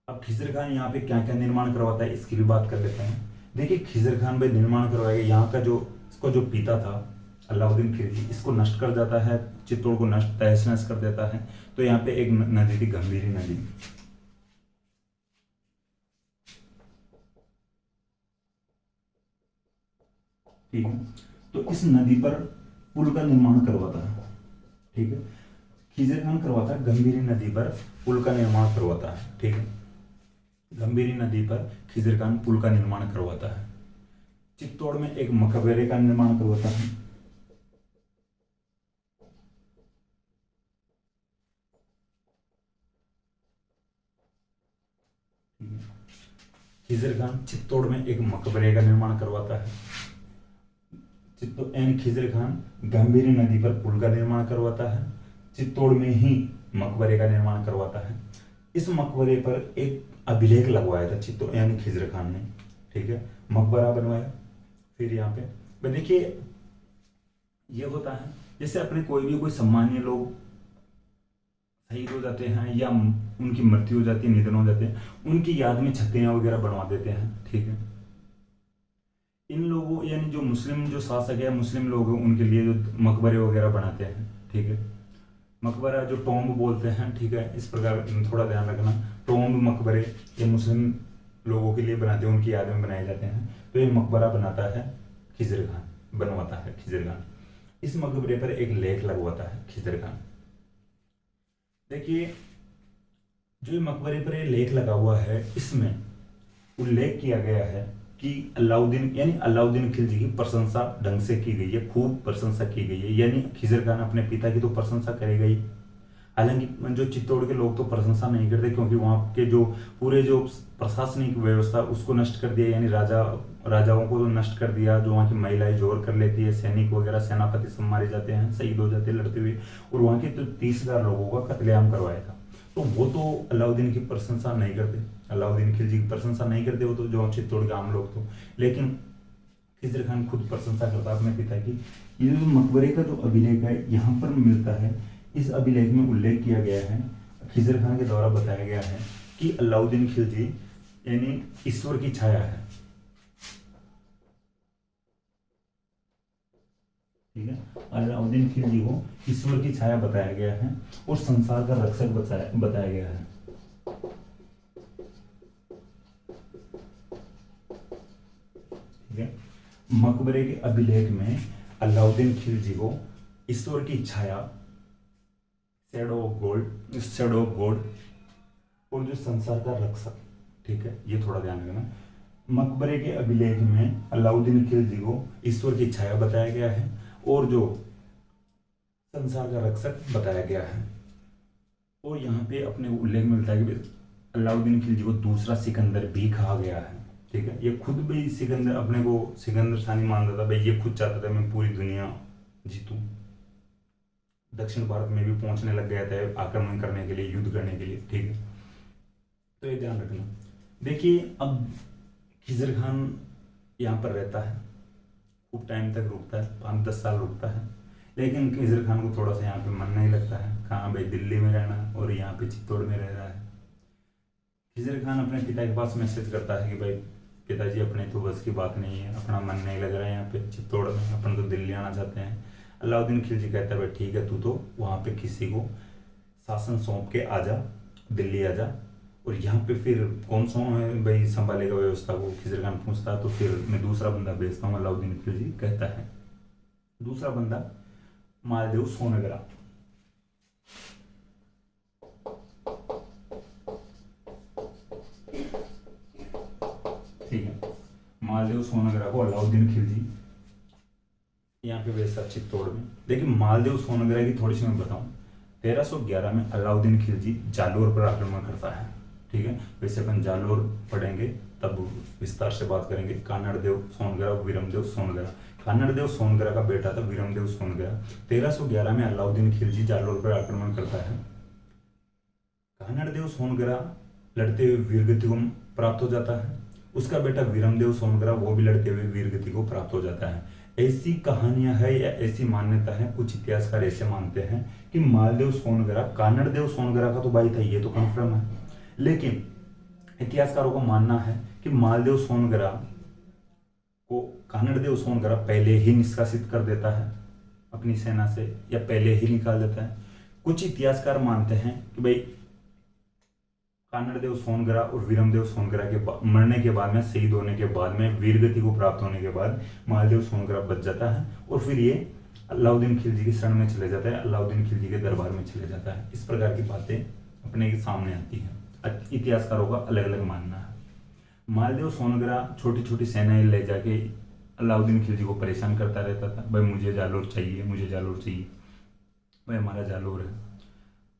अब खिजर खान यहाँ पे क्या क्या निर्माण करवाता है इसकी भी बात कर लेते हैं। देखिए खिजर खान भाई निर्माण करवाएगा, यहाँ का जो इसको जो पिता था अलाउद्दीन खिलजी, इसको नष्ट कर जाता है, चित्तौड़ को नष्ट तहस नहस कर देता है। तो यहाँ पे एक नदी थी गंभीरी नदी, ठीक है। तो इस नदी पर पुल का निर्माण करवाता है। ठीक है, खिजर खान करवाता है गंभीरी नदी पर पुल का निर्माण करवाता है। ठीक है, गंभीरी नदी पर खिजर खान पुल का निर्माण करवाता है। चित्तौड़ में एक मकबरे का निर्माण करवाता है। खिजर खान चित्तौड़ में एक मकबरे का निर्माण करवाता है। खिजर खान गंभीरी नदी पर पुल का निर्माण करवाता है, चित्तौड़ में ही मकबरे का निर्माण करवाता है। इस मकबरे पर एक अभिलेख लगवाया था चित्तौड़ यानी खिजर खान ने। ठीक है, मकबरा बनवाया। फिर यहाँ पे देखिए ये होता है जैसे अपने कोई सम्मानीय लोग शहीद हो जाते हैं या उनकी मृत्यु हो जाती है, निधन हो जाते हैं, उनकी याद में छत्रियां वगैरह बनवा देते हैं। ठीक है, इन लोगों यानी जो मुस्लिम जो शासक है, मुस्लिम लोग हैं, उनके लिए जो मकबरे वगैरह बनाते हैं। ठीक है, मकबरा जो टॉम्ब बोलते हैं। ठीक है, इस प्रकार थोड़ा ध्यान रखना, टॉम्ब मकबरे ये मुस्लिम लोगों के लिए बनाते हैं, उनकी याद में बनाए जाते हैं। तो ये मकबरा बनाता है खिजर खान, बनवाता है खिजर खान। इस मकबरे पर एक लेख लगवाता है खिजर खान। देखिए जो ये मकबरे पर ये लेख लगा हुआ है, इसमें उल्लेख किया गया है कि अलाउद्दीन यानी अलाउद्दीन खिलजी की प्रशंसा ढंग से की गई है, खूब प्रशंसा की गई है। यानी खिजर खान अपने पिता की तो प्रशंसा करेगा ही, हालांकि जो चित्तौड़ के लोग तो प्रशंसा नहीं करते, क्योंकि वहाँ के जो पूरे जो प्रशासनिक व्यवस्था उसको नष्ट कर दिया, यानी राजाओं को तो नष्ट कर दिया। जो वहाँ की महिलाएं जोर कर लेती है, सैनिक वगैरह सेनापति सब मारे जाते हैं, शहीद हो जाते हैं लड़ते हुए, और वहाँ के तो 30,000 लोगों का कत्लेआम करवाया था। तो वो तो अलाउद्दीन की प्रशंसा नहीं करते, अलाउद्दीन खिलजी की प्रशंसा नहीं करते वो तो जो चित्तौड़ के आम लोग तो। लेकिन खिजर खान खुद प्रशंसा करता अपने पिता की। ये जो मकबरे का जो अभिलेख है यहाँ पर मिलता है, इस अभिलेख में उल्लेख किया गया है, खिजर खान के द्वारा बताया गया है कि अलाउद्दीन खिलजी यानी ईश्वर की छाया है। ठीक है, अलाउद्दीन खिलजी को ईश्वर की छाया बताया गया है और संसार का रक्षक बताया गया है। ठीक है, मकबरे के अभिलेख में अलाउद्दीन खिलजी को ईश्वर की छाया, शैडो ऑफ गॉड और जो संसार का रक्षक। ठीक है, ये थोड़ा ध्यान रखना। मकबरे के अभिलेख में अलाउद्दीन खिलजी को ईश्वर की छाया बताया गया है और जो संसार का रक्षक बताया गया है। और यहाँ पे अपने उल्लेख मिलता है कि अलाउद्दीन खिलजी को दूसरा सिकंदर भी कहा गया है। ठीक है, ये खुद भी सिकंदर अपने को सिकंदर सानी मानता था भाई, ये खुद चाहता था मैं पूरी दुनिया जीतूं, दक्षिण भारत में भी पहुंचने लग गया था आक्रमण करने के लिए, युद्ध करने के लिए। ठीक है, तो ये ध्यान रखना। देखिए अब खिजर खान यहाँ पर रहता है, खूब टाइम तक रुकता है, 5-10 साल रुकता है, लेकिन खिजर खान को थोड़ा सा यहाँ पे मन नहीं लगता है। कहाँ भाई, दिल्ली में रहना और यहाँ पे चित्तौड़ में रह रहा है। खिजर खान अपने पिता के पास मैसेज करता है कि भाई पिताजी अपने तो बस की बात नहीं है, अपना मन नहीं लग रहा है यहाँ पे चित्तौड़ में, अपन तो दिल्ली आना चाहते हैं। अलाउद्दीन खिलजी कहता है भाई ठीक है, तू तो वहाँ पे किसी को शासन सौंप के आजा, दिल्ली आजा, और यहाँ पे फिर कौन सा है भाई संभालेगा व्यवस्था को। खिजर खान पूछता है तो फिर मैं दूसरा बंदा भेजता हूँ, अलाउद्दीन खिलजी कहता है। दूसरा बंदा मालदेव सोनगरा। ठीक है, मालदेव सोनगरा को अलाउद्दीन खिलजी यहाँ पे भेजता चित्तौड़ में। देखिए मालदेव सोनगरा की थोड़ी सी मैं बताऊं, 1311 में अलाउद्दीन खिलजी जालोर पर आक्रमण करता है। ठीक है, वैसे अपन जालोर पढ़ेंगे तब विस्तार से बात करेंगे, कानड़ देव सोनगरा, विरमदेव सोनगरा, कानड़देव सोनगरा का बेटा था वीरमदेव सोनगरा। 1311 में अलाउद्दीन खिलजी जालोर पर आक्रमण करता है। कानड़देव सोनगरा लड़ते हुए वीरगति को प्राप्त हो जाता है। उसका बेटा वीरमदेव सोनगरा वो भी लड़ते हुए वीरगति को प्राप्त हो जाता है। ऐसी कहानियां है या ऐसी मान्यता है, कुछ इतिहासकार ऐसे मानते हैं कि मालदेव सोनगरा कानड़देव सोनगरा का तो भाई था, ये तो कंफर्म है, लेकिन इतिहासकारों का मानना है कि मालदेव सोनगरा को कानड़देव सोनगरा पहले ही निष्कासित कर देता है अपनी सेना से, या पहले ही निकाल देता है। कुछ इतिहासकार मानते हैं कि भाई कानड़देव सोनगरा और वीरमदेव सोनगरा के मरने के बाद में, शहीद होने के बाद में, वीरगति को प्राप्त होने के बाद मालदेव सोनगरा बच जाता है और फिर ये अलाउद्दीन खिलजी की शरण में चले जाता है, अलाउद्दीन खिलजी के दरबार में चले जाता है। इस प्रकार की बातें अपने सामने आती हैं, इतिहासकारों का अलग अलग मानना है। मालदेव सोनगरा छोटी छोटी सेनाएं ले जाके अलाउद्दीन खिलजी को परेशान करता रहता था, भाई मुझे जालोर चाहिए, मुझे जालोर चाहिए, भाई हमारा जालोर है।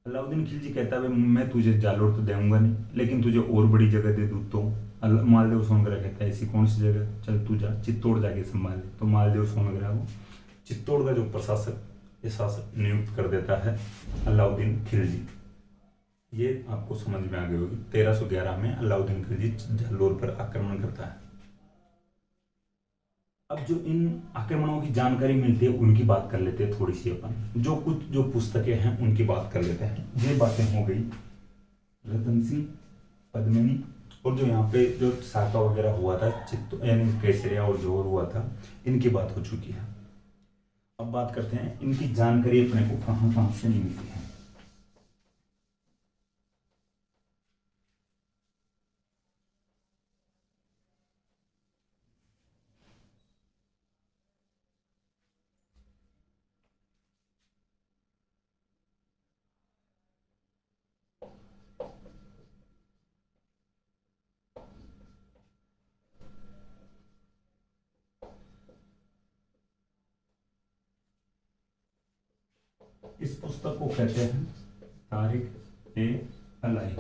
अलाउद्दीन खिलजी कहता है मैं तुझे जालोर तो दूंगा नहीं, लेकिन तुझे और बड़ी जगह दे दूँ तो। मालदेव सोनगरा कहता है ऐसी कौन सी जगह, चल तू जा चित्तौड़ जाके संभाल ले। तो मालदेव सोनगरा को चित्तौड़ का जो प्रशासक या शासक नियुक्त कर देता है अलाउद्दीन खिलजी। ये आपको समझ में आ गई होगी। 1311 में अलाउद्दीन खिलजी जालोर पर आक्रमण करता है। अब जो इन आक्रमणों की जानकारी मिलती है उनकी बात कर लेते हैं थोड़ी सी अपन। जो पुस्तकें हैं उनकी बात कर लेते हैं। ये बातें हो गई रतन सिंह, पद्मिनी, और जो यहाँ पे जो साका वगैरह हुआ था, यानी केसरिया और जोर हुआ था, इनकी बात हो चुकी है। अब बात करते हैं इनकी जानकारी अपने को कहाँ कहाँ से मिलती है। इस पुस्तक को कहते हैं तारिक ए अलाई।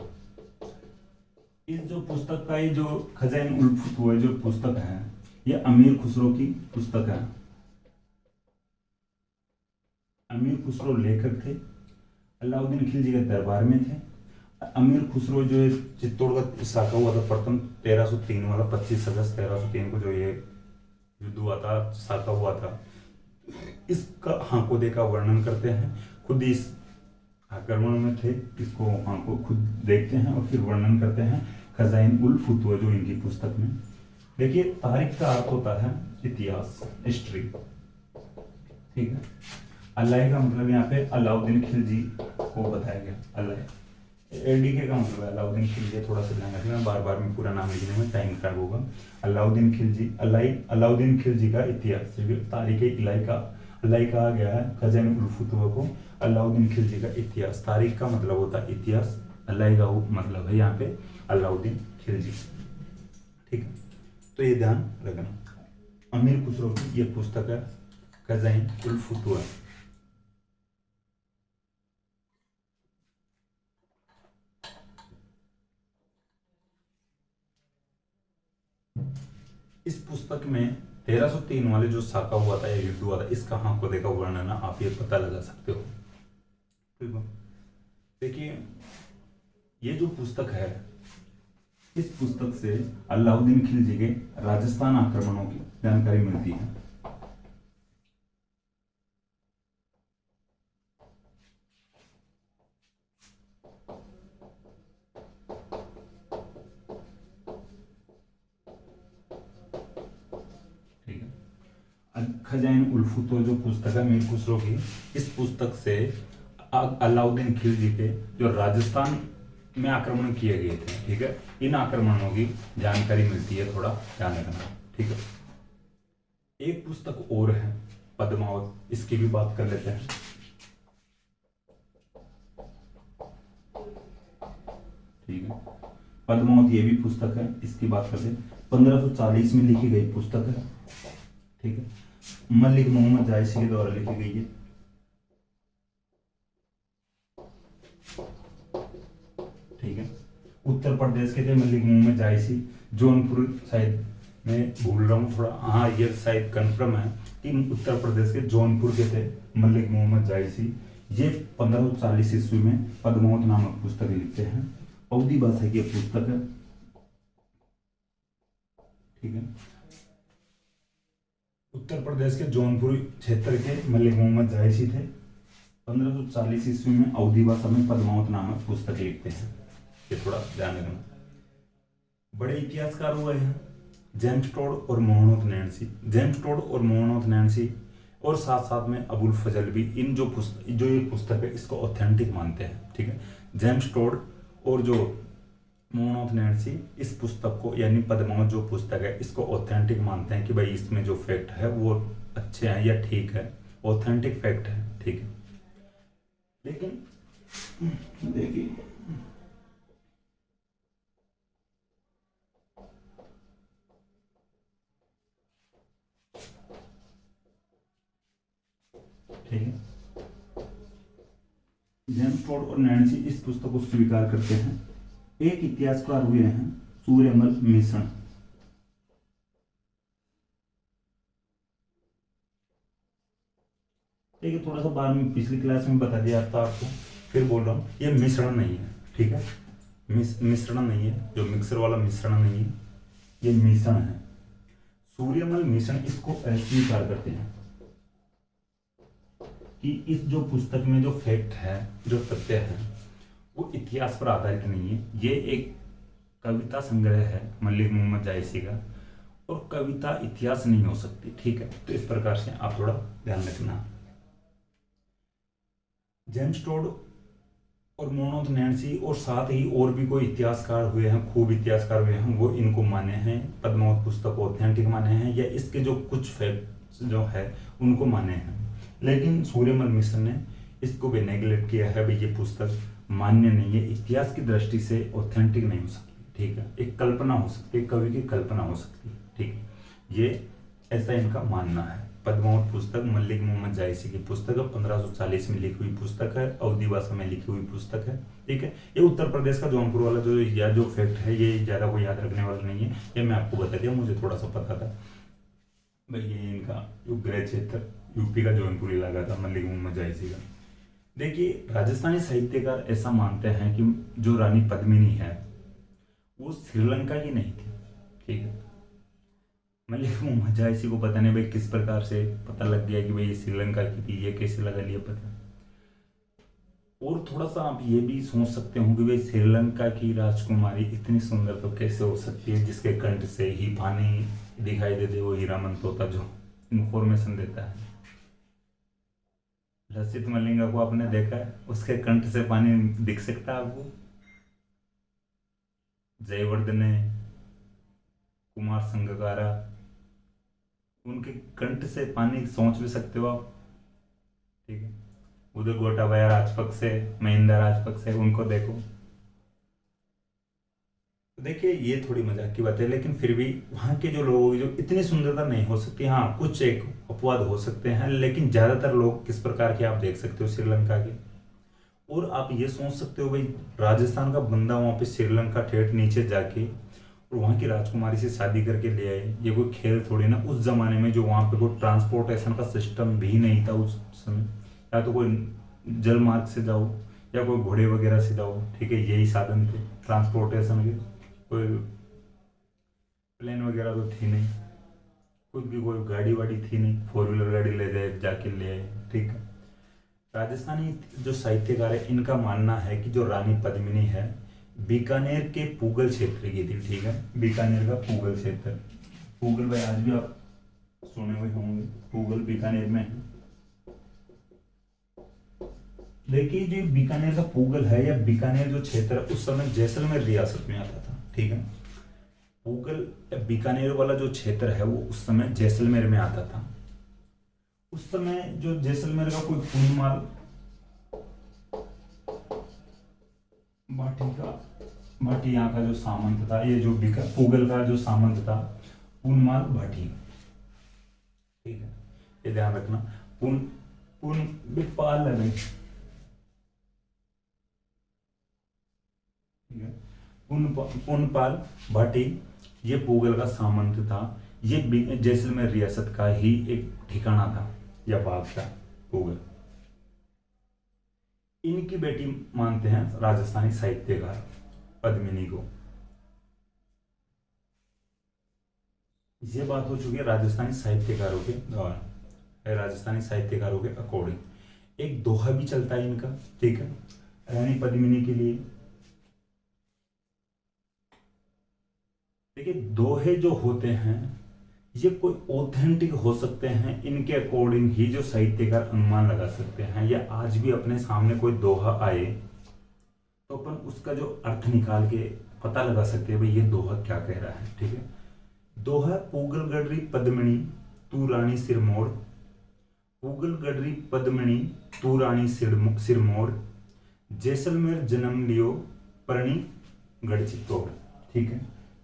इस जो पुस्तक का, ये जो खजाइन उल फुतूह जो पुस्तक है, ये अमीर खुसरो की पुस्तक है। अमीर खुसरो लेखक थे, अलाउद्दीन खिलजी के दरबार में थे। अमीर खुसरो जो चित्तौड़ का साका हुआ था प्रथम 1303 वाला, 25 अगस्त 1303 को जो ये युद्ध हुआ था, साका हुआ था, इसका हांकोदे का वर्णन करते हैं। खुद इस आक्रमण में थे, इसको हांको खुद देखते हैं और फिर वर्णन करते हैं खजाइन उल फुतूह जो इनकी पुस्तक में। देखिए तारीख का अर्थ होता है इतिहास, हिस्ट्री, ठीक है। अलाई का मतलब यहाँ पे अलाउद्दीन खिलजी को बताया गया। अलाई एडीके का मतलब है अलाउद्दीन खिलजी, थोड़ा सा ध्यान रखना, बार बार में पूरा नाम लिखने में टाइम खराब होगा। अलाउद्दीन खिलजी, अलाउद्दीन खिलजी का इतिहास, तारीख इलाई का अलाई कहा गया है खजाइन उल फुतूह को, अलाउद्दीन खिलजी का इतिहास। तारीख का मतलब होता है इतिहास, अलाई का मतलब है यहाँ पे अलाउद्दीन खिलजी, ठीक है। तो ये ध्यान रखना। अमीर खुसरो की ये पुस्तक है खजाइन उल फुतूह। इस पुस्तक में 1303 वाले जो साका हुआ था या युद्ध हुआ था, इसका हांकोदे का वर्णन आप ये पता लगा सकते हो, ठीक है। देखिए ये जो पुस्तक है, इस पुस्तक से अलाउद्दीन खिलजी के राजस्थान आक्रमणों की जानकारी मिलती है। खजाइन उल फुतूह जो पुस्तक है मीर खुसरो की, इस पुस्तक से अलाउद्दीन खिलजी के जो राजस्थान में आक्रमण किए गए थे, ठीक है, इन आक्रमणों की जानकारी मिलती है, थोड़ा ध्यान रखना, ठीक है। एक पुस्तक और है पद्मावत, इसकी भी बात कर लेते हैं। ठीक है, पद्मावत ये भी पुस्तक है, इसकी बात करते हैं। 1540 में लिखी गई पुस्तक है, ठीक है, मलिक मोहम्मद जायसी के द्वारा लिखी गई है। ठीक है, उत्तर प्रदेश के थे मलिक मोहम्मद जायसी, जौनपुर शायद मैं भूल रहा हूँ थोड़ा, हाँ ये शायद कंफर्म है कि उत्तर प्रदेश के जौनपुर के थे मलिक मोहम्मद जायसी। ये 1540 ईस्वी में पद्मावत नामक पुस्तक लिखते हैं। अवधी भाषा की पुस्तक है, ठीक है। उत्तर प्रदेश के जौनपुर क्षेत्र के मलिक मोहम्मद जायसी थे। 1540 ईस्वी में अवधी भाषा में पद्मावत नामक पुस्तक लिखते हैं। ये थोड़ा ध्यान रखना। बड़े इतिहासकार हुए हैं जेम्स टोड और मोहम्मद नैन्सी। जेम्स टोड और मोहम्मद नैन्सी और साथ साथ में अबुल फजल भी इन जो ये पुस्तक है इसको ऑथेंटिक मानते हैं, ठीक है। जेम्स टोड और जो मोहम्मद नैन्सी इस पुस्तक को यानी पद्मावत जो पुस्तक है इसको ऑथेंटिक मानते हैं कि भाई इसमें जो फैक्ट है वो अच्छे हैं या ठीक है, ऑथेंटिक फैक्ट है, ठीक है। लेकिन देखिए ठीक है, जेम्स टोड और नैन्सी इस पुस्तक को स्वीकार करते हैं। एक इतिहासकार हुए हैं सूर्यमल मिश्रण। ठीक है, थोड़ा सा बाद में पिछली क्लास में बता दिया था आपको, फिर बोल रहा हूँ ये मिश्रण नहीं है, ठीक है। मिश्रण नहीं है, जो मिक्सर वाला मिश्रण नहीं है, ये मिश्रण है। सूर्यमल मिश्रण इसको अस्वीकार करते हैं कि इस जो पुस्तक में जो फैक्ट है, जो तथ्य है, वो इतिहास पर आधारित नहीं है। ये एक कविता संग्रह है मलिक मोहम्मद जायसी का, और कविता इतिहास नहीं हो सकती, ठीक है। तो इस प्रकार से आप थोड़ा ध्यान रखना। जेम्स टोड और मोहम्मद नैन्सी और साथ ही और भी कोई इतिहासकार हुए हैं, खूब इतिहासकार हुए हैं, वो इनको माने हैं पद्मावत पुस्तक को ऑथेंटिक माने हैं, या इसके जो कुछ फैक्ट जो है उनको माने हैं। लेकिन सूर्यमल मिश्र ने इसको भी नेगलेक्ट किया है, भाई ये पुस्तक मान्य नहीं है, इतिहास की दृष्टि से ऑथेंटिक नहीं हो सकती, ठीक है। एक कल्पना हो सकती है, कवि की कल्पना हो सकती है, ठीक है। ये ऐसा इनका मानना है। पद्मावत पुस्तक मलिक मोहम्मद जायसी की पुस्तक है, 1540 में लिखी हुई पुस्तक है, अवधी भाषा में लिखी हुई पुस्तक है, ठीक है। ये उत्तर प्रदेश का जौनपुर वाला जो फैक्ट है ये ज्यादा कोई याद रखने वाला नहीं है, ये मैं आपको बता दिया, मुझे थोड़ा सा पता था भाई। ये इनका गृह क्षेत्र यूपी का जौनपुर इलाका था मलिक मोहम्मद जायसी का। देखिए, राजस्थानी साहित्यकार ऐसा मानते हैं कि जो रानी पद्मिनी है वो श्रीलंका की नहीं थी, ठीक है। मलिक मोहम्मद जायसी को पता नहीं भाई किस प्रकार से पता लग गया कि भाई ये श्रीलंका की थी, ये कैसे लगा लिया पता। और थोड़ा सा आप ये भी सोच सकते हो कि भाई श्रीलंका की राजकुमारी इतनी सुंदर तो कैसे हो सकती है जिसके कंठ से ही पानी दिखाई देते, वो हीरामन तोता जो इंफॉर्मेशन देता है। लसित मलिंगा को आपने देखा है, उसके कंठ से पानी दिख सकता है आपको? जयवर्धने, कुमार संगकारा, उनके कंठ से पानी सोच भी सकते हो आप, ठीक है। उधर गोटाबाया राजपक्षे, महिंदा राजपक्षे, उनको देखो। तो देखिए ये थोड़ी मजाक की बात है, लेकिन फिर भी वहाँ के जो लोग जो इतनी सुंदरता नहीं हो सकती, हाँ कुछ एक अपवाद हो सकते हैं, लेकिन ज्यादातर लोग किस प्रकार के आप देख सकते हो श्रीलंका के। और आप ये सोच सकते हो भाई राजस्थान का बंदा वहाँ पे श्रीलंका ठेठ नीचे जाके और वहाँ की राजकुमारी से शादी करके ले आए, ये कोई खेल थोड़ी ना। उस जमाने में जो वहाँ पे कोई ट्रांसपोर्टेशन का सिस्टम भी नहीं था उस समय, या तो कोई जल मार्ग से जाओ या कोई घोड़े वगैरह से जाओ, ठीक है, यही साधन थे ट्रांसपोर्टेशन के। कोई प्लेन वगैरह तो थी नहीं, खुद की कोई गाड़ी वाड़ी थी नहीं, 4 व्हीलर गाड़ी ले जाए जाके ले आए, ठीक है। राजस्थानी जो साहित्यकार है इनका मानना है कि जो रानी पद्मिनी है बीकानेर के पूगल क्षेत्र की थी, ठीक है। बीकानेर का पूगल क्षेत्र, पूगल भाई आज भी आप सुने हुए होंगे, पूगल बीकानेर में है। देखिए जो बीकानेर का पूगल है या बीकानेर जो क्षेत्र है उस समय जैसलमेर रियासत में आता था, ठीक है। पूगल बीकानेर वाला जो क्षेत्र है वो उस समय जैसलमेर में आता था। उस समय जो जैसलमेर का कोई पूनमाल भाटी यहाँ का जो सामंत था, ये जो पूगल का जो सामंत था पूनमाल भाटी, ठीक है, ये ध्यान रखना। पाल है, ठीक है, पुनपाल भाटी ये पुगल का सामंत था। ये जैसलमेर रियासत का ही एक ठिकाना था या बादशाह पुगल। इनकी बेटी मानते हैं राजस्थानी साहित्यकार पद्मिनी को। ये बात हो चुकी है राजस्थानी साहित्यकारों के द्वारा, राजस्थानी साहित्यकारों के अकॉर्डिंग। एक दोहा भी चलता है इनका, ठीक है, रानी पद्मिनी के लिए। देखिए दोहे जो होते हैं ये कोई ऑथेंटिक हो सकते हैं, इनके अकॉर्डिंग ही जो साहित्यकार अनुमान लगा सकते हैं, या आज भी अपने सामने कोई दोहा आए तो अपन उसका जो अर्थ निकाल के पता लगा सकते हैं भाई ये दोहा क्या कह रहा है, ठीक है। दोहा पूगल गडरी पद्मिनी तू रानी सिरमोड़, पूगल गडरी पद्मिनी तू रानी सिरमोड़, जैसलमेर जन्म लियो परणी गढ़ चित्तौड़, ठीक है।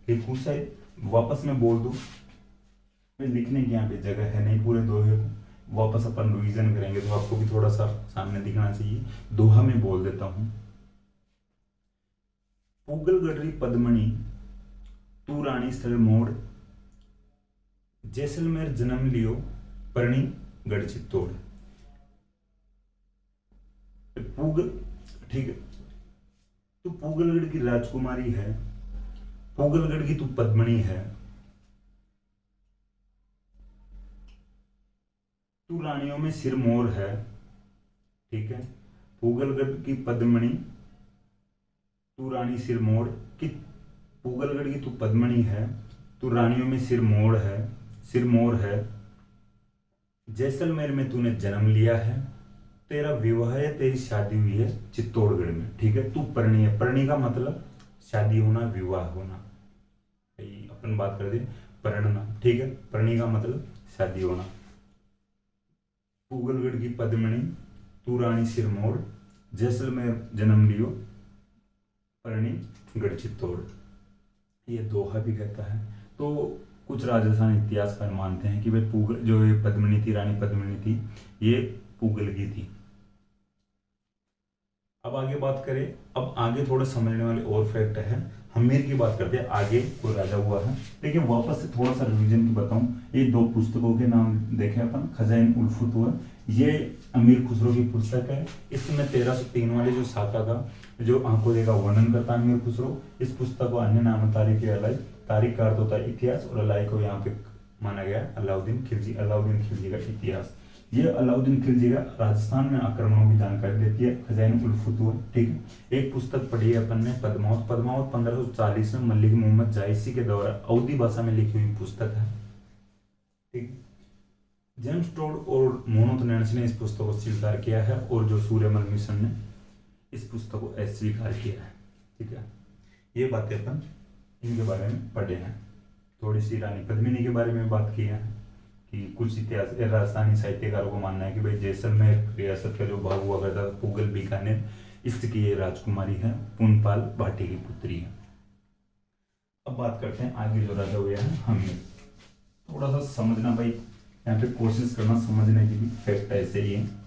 ये पूछा है, वापस मैं बोल दूं, मैं लिखने की यहाँ पे जगह है नहीं पूरे दोहे को, वापस अपन रिवीजन करेंगे तो आपको भी थोड़ा सा सामने दिखना चाहिए। दोहा में बोल देता हूं, पूगल गडरी पद्मणी तू रानी सिरमोड़, जैसलमेर जन्म लियो परणी गढ़ चित्तौड़। पूगल, ठीक है, तू पूगलगढ़ की राजकुमारी है, पूगलगढ़ की तू पद्मणी है, तू रानियों में सिरमौर है, ठीक है। पूगलगढ़ की पद्मणी तू रानी सिरमौर की, पूगलगढ़ की तू पद्मणी है, तू रानियों में सिरमौर है, जैसलमेर में तूने जन्म लिया है, तेरा विवाह है, तेरी शादी हुई है चित्तौड़गढ़ में, ठीक है। तू परणी है, परणी का मतलब शादी होना, विवाह होना, अपन बात कर दे परणना, ठीक है। परणी का मतलब शादी होना। पूगलगढ़ की पद्मणी तू रानी सिरमौर, जैसलमेर जन्म लियो परणी गढ़ चित्तौड़, ये दोहा भी कहता है। तो कुछ राजस्थान इतिहासकार मानते हैं कि भाई पूगल जो ये पद्मिनी थी, रानी पद्मिनी थी, ये पूगल की थी। अब आगे बात करें, अब आगे थोड़े समझने वाले और फैक्ट है। हमीर की बात करते हैं, आगे कोई राजा हुआ है। देखिए वापस से थोड़ा सा रिवीजन की बताऊं, ये दो पुस्तकों के नाम देखें अपन, खजाइन उल फुतूह, ये अमीर खुसरो की पुस्तक है। इसमें 1303 वाले जो साका का जो आंखों का वर्णन करता है अमीर खुसरो। इस पुस्तक को अन्य नाम तारीख अलाई, तारीख का अर्थ होता है इतिहास, और अलाई को यहाँ पे माना गया अलाउद्दीन खिलजी, अलाउद्दीन खिलजी का इतिहास। ये अलाउद्दीन खिलजी का राजस्थान में आक्रमणों की जानकारी देती है, खजाइन उल फुतूह, ठीक है। एक पुस्तक पढ़ी है अपन ने पद्मावत, पद्मावत 1540 में मलिक मोहम्मद जायसी के द्वारा अवधी भाषा में लिखी हुई पुस्तक है, ठीक। जेम्स टोड और मोनोथ नैन्स ने इस पुस्तक को स्वीकार किया है, और जो सूर्यमल मिशन ने इस पुस्तक को अस्वीकार किया है, ठीक है। ये बातें अपन इनके बारे में पढ़े हैं। थोड़ी सी रानी पद्मिनी के बारे में बात की है कि कुछ इतिहास राजस्थानी साहित्यकारों को मानना है कि भाई जैसलमेर रियासत का जो भाग हुआ करता था पूगल बीकानेर, इसकी ये राजकुमारी है, पुनपाल भाटी की पुत्री है। अब बात करते हैं आगे जो राजा हुए हैं हमीर। थोड़ा सा समझना भाई, यहाँ पे कोशिश करना समझने की भी, फैक्ट ऐसे ही है।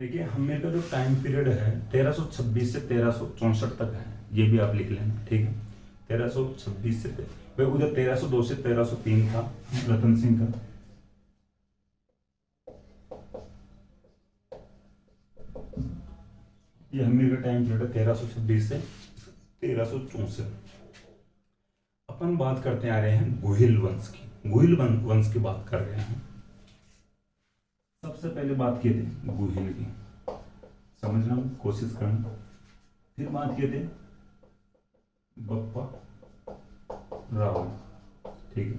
देखिए हमीर का जो टाइम पीरियड है 1326 से 1364 तक है, ये भी आप लिख लेना, ठीक है। 1326 से भाई उधर 1302 से 1303 था रतन सिंह का, ये हमीर का टाइम पीरियड है 1326 से 1364। अपन बात करते आ रहे हैं गुहिल वंश की, गुहिल वंश की बात कर रहे हैं। सबसे पहले बात किए थे गुहिल की, समझना कोशिश करना। फिर बात किए थे बप्पा रावल, ठीक है।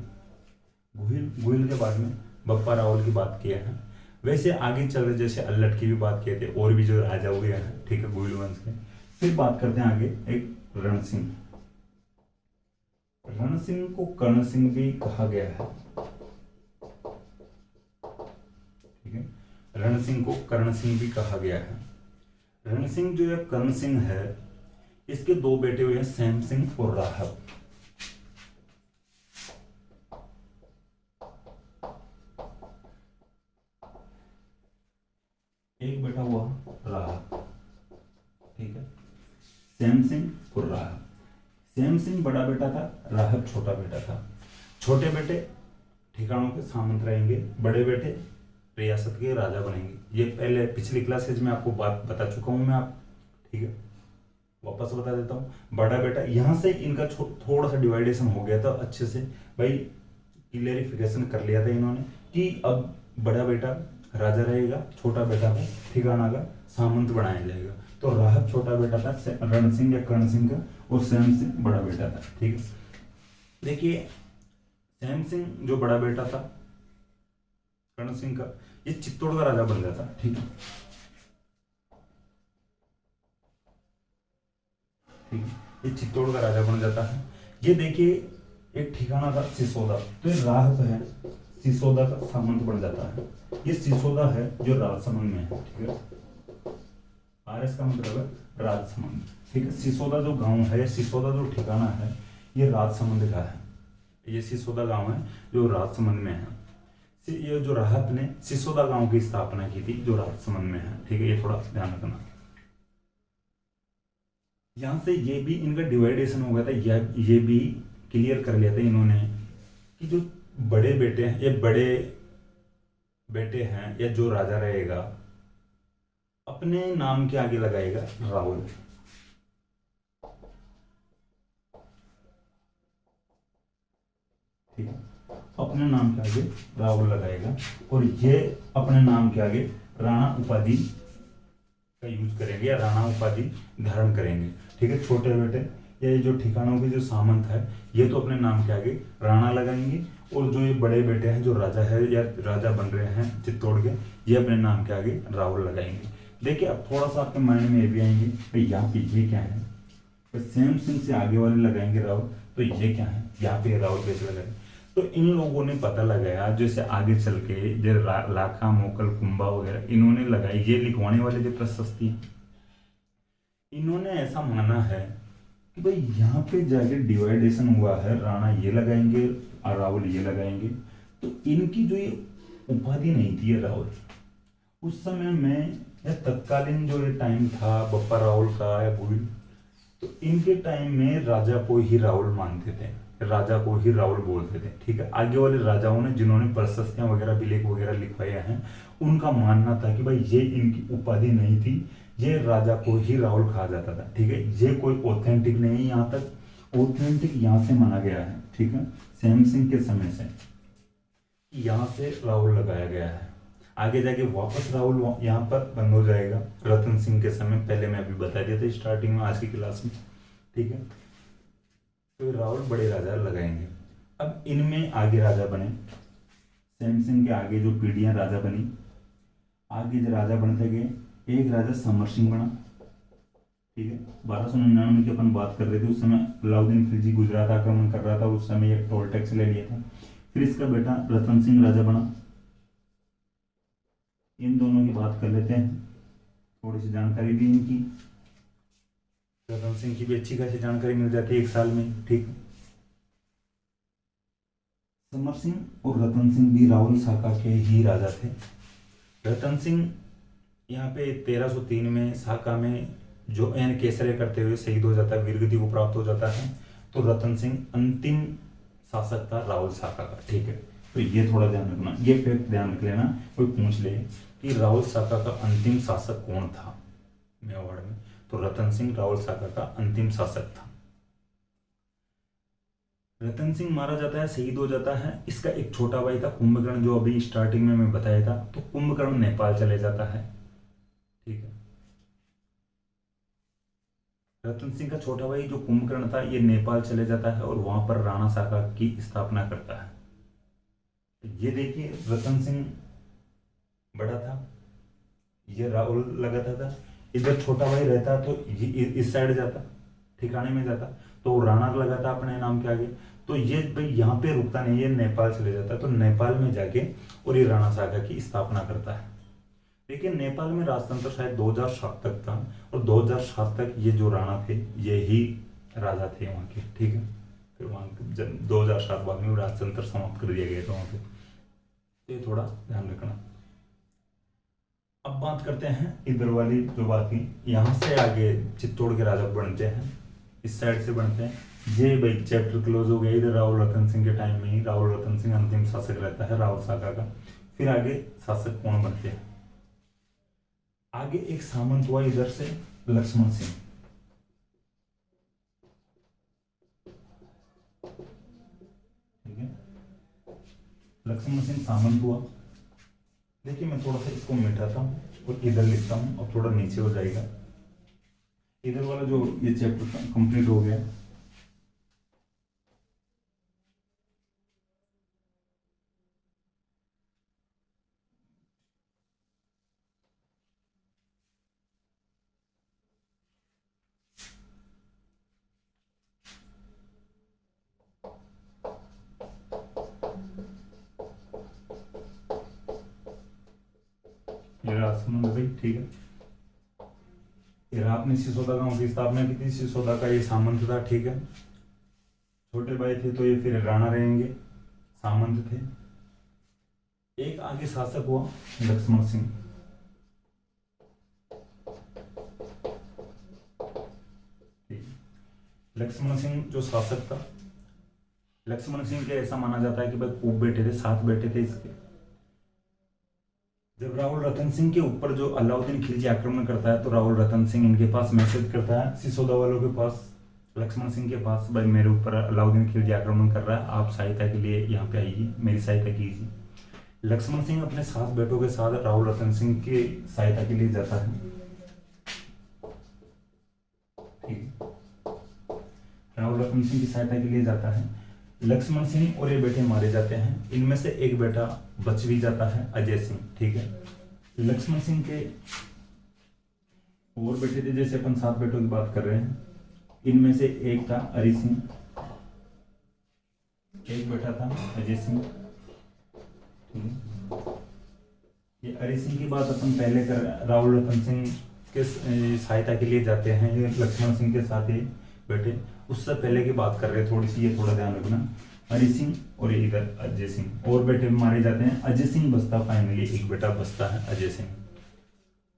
गुहिल के बाद में बप्पा रावल की बात किया है। वैसे आगे चल रहे जैसे अल्लट की भी बात किए थे, और भी जो राजा हुए हैं, ठीक है, गुहिल वंश के। फिर बात करते हैं आगे एक रण सिंह। रण सिंह को कर्ण सिंह भी कहा गया है, ठीक है। रण सिंह को कर्ण सिंह भी कहा गया है। रण सिंह जो है कर्ण सिंह है, इसके दो बेटे हुए हैं, सैम सिंह और राहब। एक बेटा हुआ राहब, ठीक है, सैम सिंह और राहब। सैम सिंह बड़ा बेटा था, राहब छोटा बेटा था। छोटे बेटे ठिकानों के सामंत रहेंगे, बड़े बेटे रियासत के राजा बनेंगे। ये पहले पिछली क्लासेज में आपको बात बता चुका हूं मैं, आप ठीक है, वापस बता देता हूं। बड़ा बेटा, यहां से इनका थोड़ा सा डिवाइडेशन हो गया था अच्छे से भाई, क्लियरिफिकेशन कर लिया था इन्होंने कि अब बड़ा बेटा राजा रहेगा, छोटा बेटा को ठिकाना का सामंत बनाया जाएगा। तो राहब छोटा बेटा था रण सिंह या कर्ण सिंह का, और सैम सिंह बड़ा बेटा था, ठीक है। देखिए सैम सिंह जो बड़ा बेटा था कर्ण सिंह का, ये चित्तौड़ का राजा बन जाता, ठीक है, ठीक है, ये चित्तौड़ का राजा बन जाता है। ये देखिए एक ठिकाना था सिसोदा, तो ये राहब है, सिसोदा का सामंत बन जाता है। ये सिसोदा है जो राजसमंद में है, ठीक है, आरएस का मतलब है राजसमंद, ठीक है। सिसोदा जो गांव है, सिसोदा जो ठिकाना है, ये राजसमंद का है। ये सिसोदा गांव है जो राजसमंद में है। ये जो राहब ने सिसोदा गांव की स्थापना की थी जो राजसमंद में है, ठीक है, ये थोड़ा ध्यान रखना। यहां से ये भी इनका डिवाइडेशन हो गया था, ये भी क्लियर कर लिया था इन्होंने कि जो बड़े बेटे हैं, ये बड़े बेटे हैं या जो राजा रहेगा अपने नाम के आगे लगाएगा राहुल, ठीक है, अपने नाम के आगे राहुल लगाएगा, और ये अपने नाम के आगे राणा उपाधि का यूज करेंगे या राणा उपाधि धारण करेंगे, ठीक है। छोटे बेटे या ये जो ठिकानों के जो सामंत है, ये तो अपने नाम के आगे राणा लगाएंगे, और जो ये बड़े बेटे हैं जो राजा है या राजा बन रहे हैं चित्तौड़ के, ये अपने नाम के आगे राहुल लगाएंगे। देखिए अब थोड़ा सा आपके माइंड में ये भी आएंगे भाई यहाँ पे ये क्या है, तो सैम सिंह से आगे वाले लगाएंगे राहुल, तो ये क्या है, यहाँ पे राहुल कैसे लगाए। तो इन लोगों ने पता लगाया, जैसे आगे चल के जो लाखा मोकल कुंभा वगैरह इन्होंने लगाई, ये लिखवाने वाले जो प्रशस्ति, इन्होंने ऐसा माना है कि भाई यहाँ पे जाके डिवाइडेशन हुआ है, राणा ये लगाएंगे और राहुल ये लगाएंगे, तो इनकी जो ये उपाधि नहीं थी ये राहुल, उस समय में या तत्कालीन जो ये टाइम था बप्पा राहुल का या भूल, तो इनके टाइम में राजा को ही राहुल मानते थे, राजा को ही राहुल बोलते थे, ठीक है। आगे वाले राजाओं ने जिन्होंने प्रशस्तियां वगैरह विलेख वगैरह लिखवाए हैं, उनका मानना था कि भाई ये इनकी उपाधि नहीं थी, ये राजा को ही राहुल कहा जाता था, ठीक है। ये कोई ऑथेंटिक नहीं है, यहाँ तक ऑथेंटिक यहाँ से माना गया है, ठीक है, सैम सिंह के समय से यहाँ से राहुल लगाया गया है। आगे जाके वापस राहुल यहाँ पर बंद हो जाएगा रतन सिंह के समय, पहले मैं अभी बता दिया था स्टार्टिंग में आज की क्लास में, ठीक है। तो राहुल बड़े राजा लगाएंगे। अब इनमें आगे राजा बने, सैम सिंह के आगे जो पीढ़ियां राजा बनी, आगे जो राजा बनते गए, एक राजा समर सिंह बना, ठीक है। 1299 की अपन बात कर रहे थे, उस समय अलाउद्दीन खिलजी गुजरात आक्रमण कर रहा था, उस समय एक टोल टैक्स ले लिया था। फिर इसका बेटा रतन सिंह राजा बना। इन दोनों की बात कर लेते हैं, थोड़ी सी जानकारी भी इनकी, रतन सिंह की भी अच्छी खासी जानकारी मिल जाती है एक साल में, ठीक। समर सिंह और रतन सिंह भी राहुल शाखा के ही राजा थे। रतन सिंह यहाँ पे 1303 में शाखा में जो एन केसरे करते हुए शहीद हो जाता है, वीरगति को प्राप्त हो जाता है, तो रतन सिंह अंतिम शासक था राहुल शाखा का, ठीक है। तो ये थोड़ा ध्यान रखना, ये फैक्ट ध्यान रख लेना, कोई पूछ ले कि राहुल शाखा का अंतिम शासक कौन था मेवाड़ में, तो रतन सिंह राहुल शाखा का अंतिम शासक था। रतन सिंह मारा जाता है, शहीद हो जाता है। इसका एक छोटा भाई था कुंभकर्ण, जो अभी स्टार्टिंग में मैं बताया था, तो कुंभकर्ण नेपाल चले जाता है, ठीक है। रतन सिंह का छोटा भाई जो कुंभकर्ण था, ये नेपाल चले जाता है और वहां पर राणा शाखा की स्थापना करता है। तो ये देखिए रतन सिंह बड़ा था, ये राहुल लगाता था, इधर छोटा भाई रहता तो ये इस साइड जाता, ठिकाने में जाता, तो वो राणा लगाता अपने नाम के आगे। तो ये भाई यहाँ पे रुकता नहीं, ये नेपाल चले जाता, तो नेपाल में जाके और ये राणा शाखा की स्थापना करता है। लेकिन नेपाल में राजतंत्र शायद 2007 तक था, और 2007 तक ये जो राणा थे ये ही राजा थे वहाँ के, ठीक है। फिर वहाँ जब 2007 बाद में राजतंत्र समाप्त कर दिया गया था वहाँ पे, तो ये थोड़ा ध्यान रखना। अब बात करते हैं इधर वाली जो बात की, यहाँ से आगे चित्तौड़ के राजा बनते हैं, इस साइड से बनते हैं। ये भाई चैप्टर क्लोज हो गया। इधर राहुल रतन सिंह के टाइम में ही राहुल रतन सिंह अंतिम शासक रहता है राहुल साका का। फिर आगे शासक कौन बनते हैं? आगे एक सामंत हुआ इधर से, लक्ष्मण सिंह, ठीक है। लक्ष्मण सिंह सामंत हुआ। देखिए मैं थोड़ा सा इसको मिटाता हूँ और इधर लिखता हूँ, और थोड़ा नीचे हो जाएगा। इधर वाला जो ये चैप्टर कंप्लीट हो गया। ये राजसमंद भाई, ठीक है। फिर आपने सिसोदा गांव की स्थापना की थी। सिसोदा का ये सामंत था, ठीक है। छोटे भाई थे तो ये फिर राणा रहेंगे, सामंत थे। एक आगे शासक हुआ लक्ष्मण सिंह, लक्ष्मण सिंह जो शासक था, लक्ष्मण सिंह के ऐसा माना जाता है कि भाई खूब बेटे थे, 7 बेटे थे इसके। जब राहुल रतन सिंह के ऊपर जो अलाउद्दीन खिलजी आक्रमण करता है, तो राहुल रतन सिंह इनके पास मैसेज करता है, सिसोदा वालों के पास, लक्ष्मण सिंह के पास, भाई मेरे ऊपर अलाउद्दीन खिलजी आक्रमण कर रहा है, आप सहायता के लिए यहाँ पे आइए, मेरी सहायता कीजिए। लक्ष्मण सिंह अपने 7 बेटों के साथ राहुल रतन सिंह की सहायता के लिए जाता है, ठीक। राहुल रतन सिंह की सहायता के लिए जाता है। लक्ष्मण सिंह और ये बेटे मारे जाते हैं। इनमें से एक बेटा बच भी जाता है, अजय सिंह, ठीक है। लक्ष्मण सिंह के और बेटे थे, जैसे अपन 7 बेटों की बात कर रहे हैं, इनमें से एक था हरि सिंह, एक बेटा था अजय सिंह, ठीक है। ये हरि सिंह की बात अपन पहले कर, राहुल रतन सिंह के सहायता के लिए जाते हैं ये लक्ष्मण सिंह के साथ ही बेटे, उससे पहले की बात कर रहे हैं थोड़ी सी, ये थोड़ा ध्यान रखना। हरि सिंह और इधर अजय सिंह, और बेटे मारे जाते हैं। अजय सिंह बचता, फाइनली एक बेटा बचता है अजय सिंह।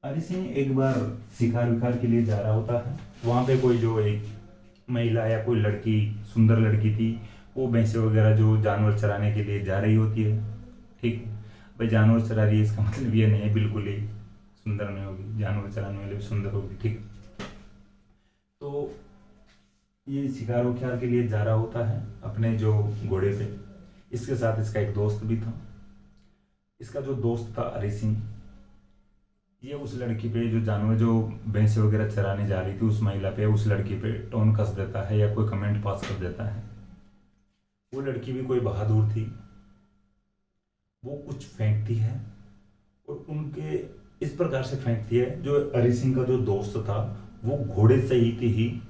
हरि सिंह एक बार शिकार विकार के लिए जा रहा होता है, वहां पे कोई जो एक महिला या कोई लड़की, सुंदर लड़की थी, वो भैंसे वगैरह जो जानवर चराने के लिए जा रही होती है, ठीक। भाई जानवर चरा रही है इसका मतलब ये नहीं है बिल्कुल ही सुंदर नहीं होगी, जानवर चराने वाले भी सुंदर होगी, ठीक। तो ये शिकार उखार के लिए जा रहा होता है अपने जो घोड़े पे। इसके साथ इसका एक दोस्त भी था। इसका जो दोस्त था हरि सिंह, ये उस लड़की पे, जो जानवर जो भैंसे वगैरह चराने जा रही थी, उस महिला पे, उस लड़की पे टोन कस देता है या कोई कमेंट पास कर देता है। वो लड़की भी कोई बहादुर थी, वो कुछ फेंकती है और उनके इस प्रकार से फेंकती है, जो हरि सिंह का जो दोस्त था वो घोड़े से ही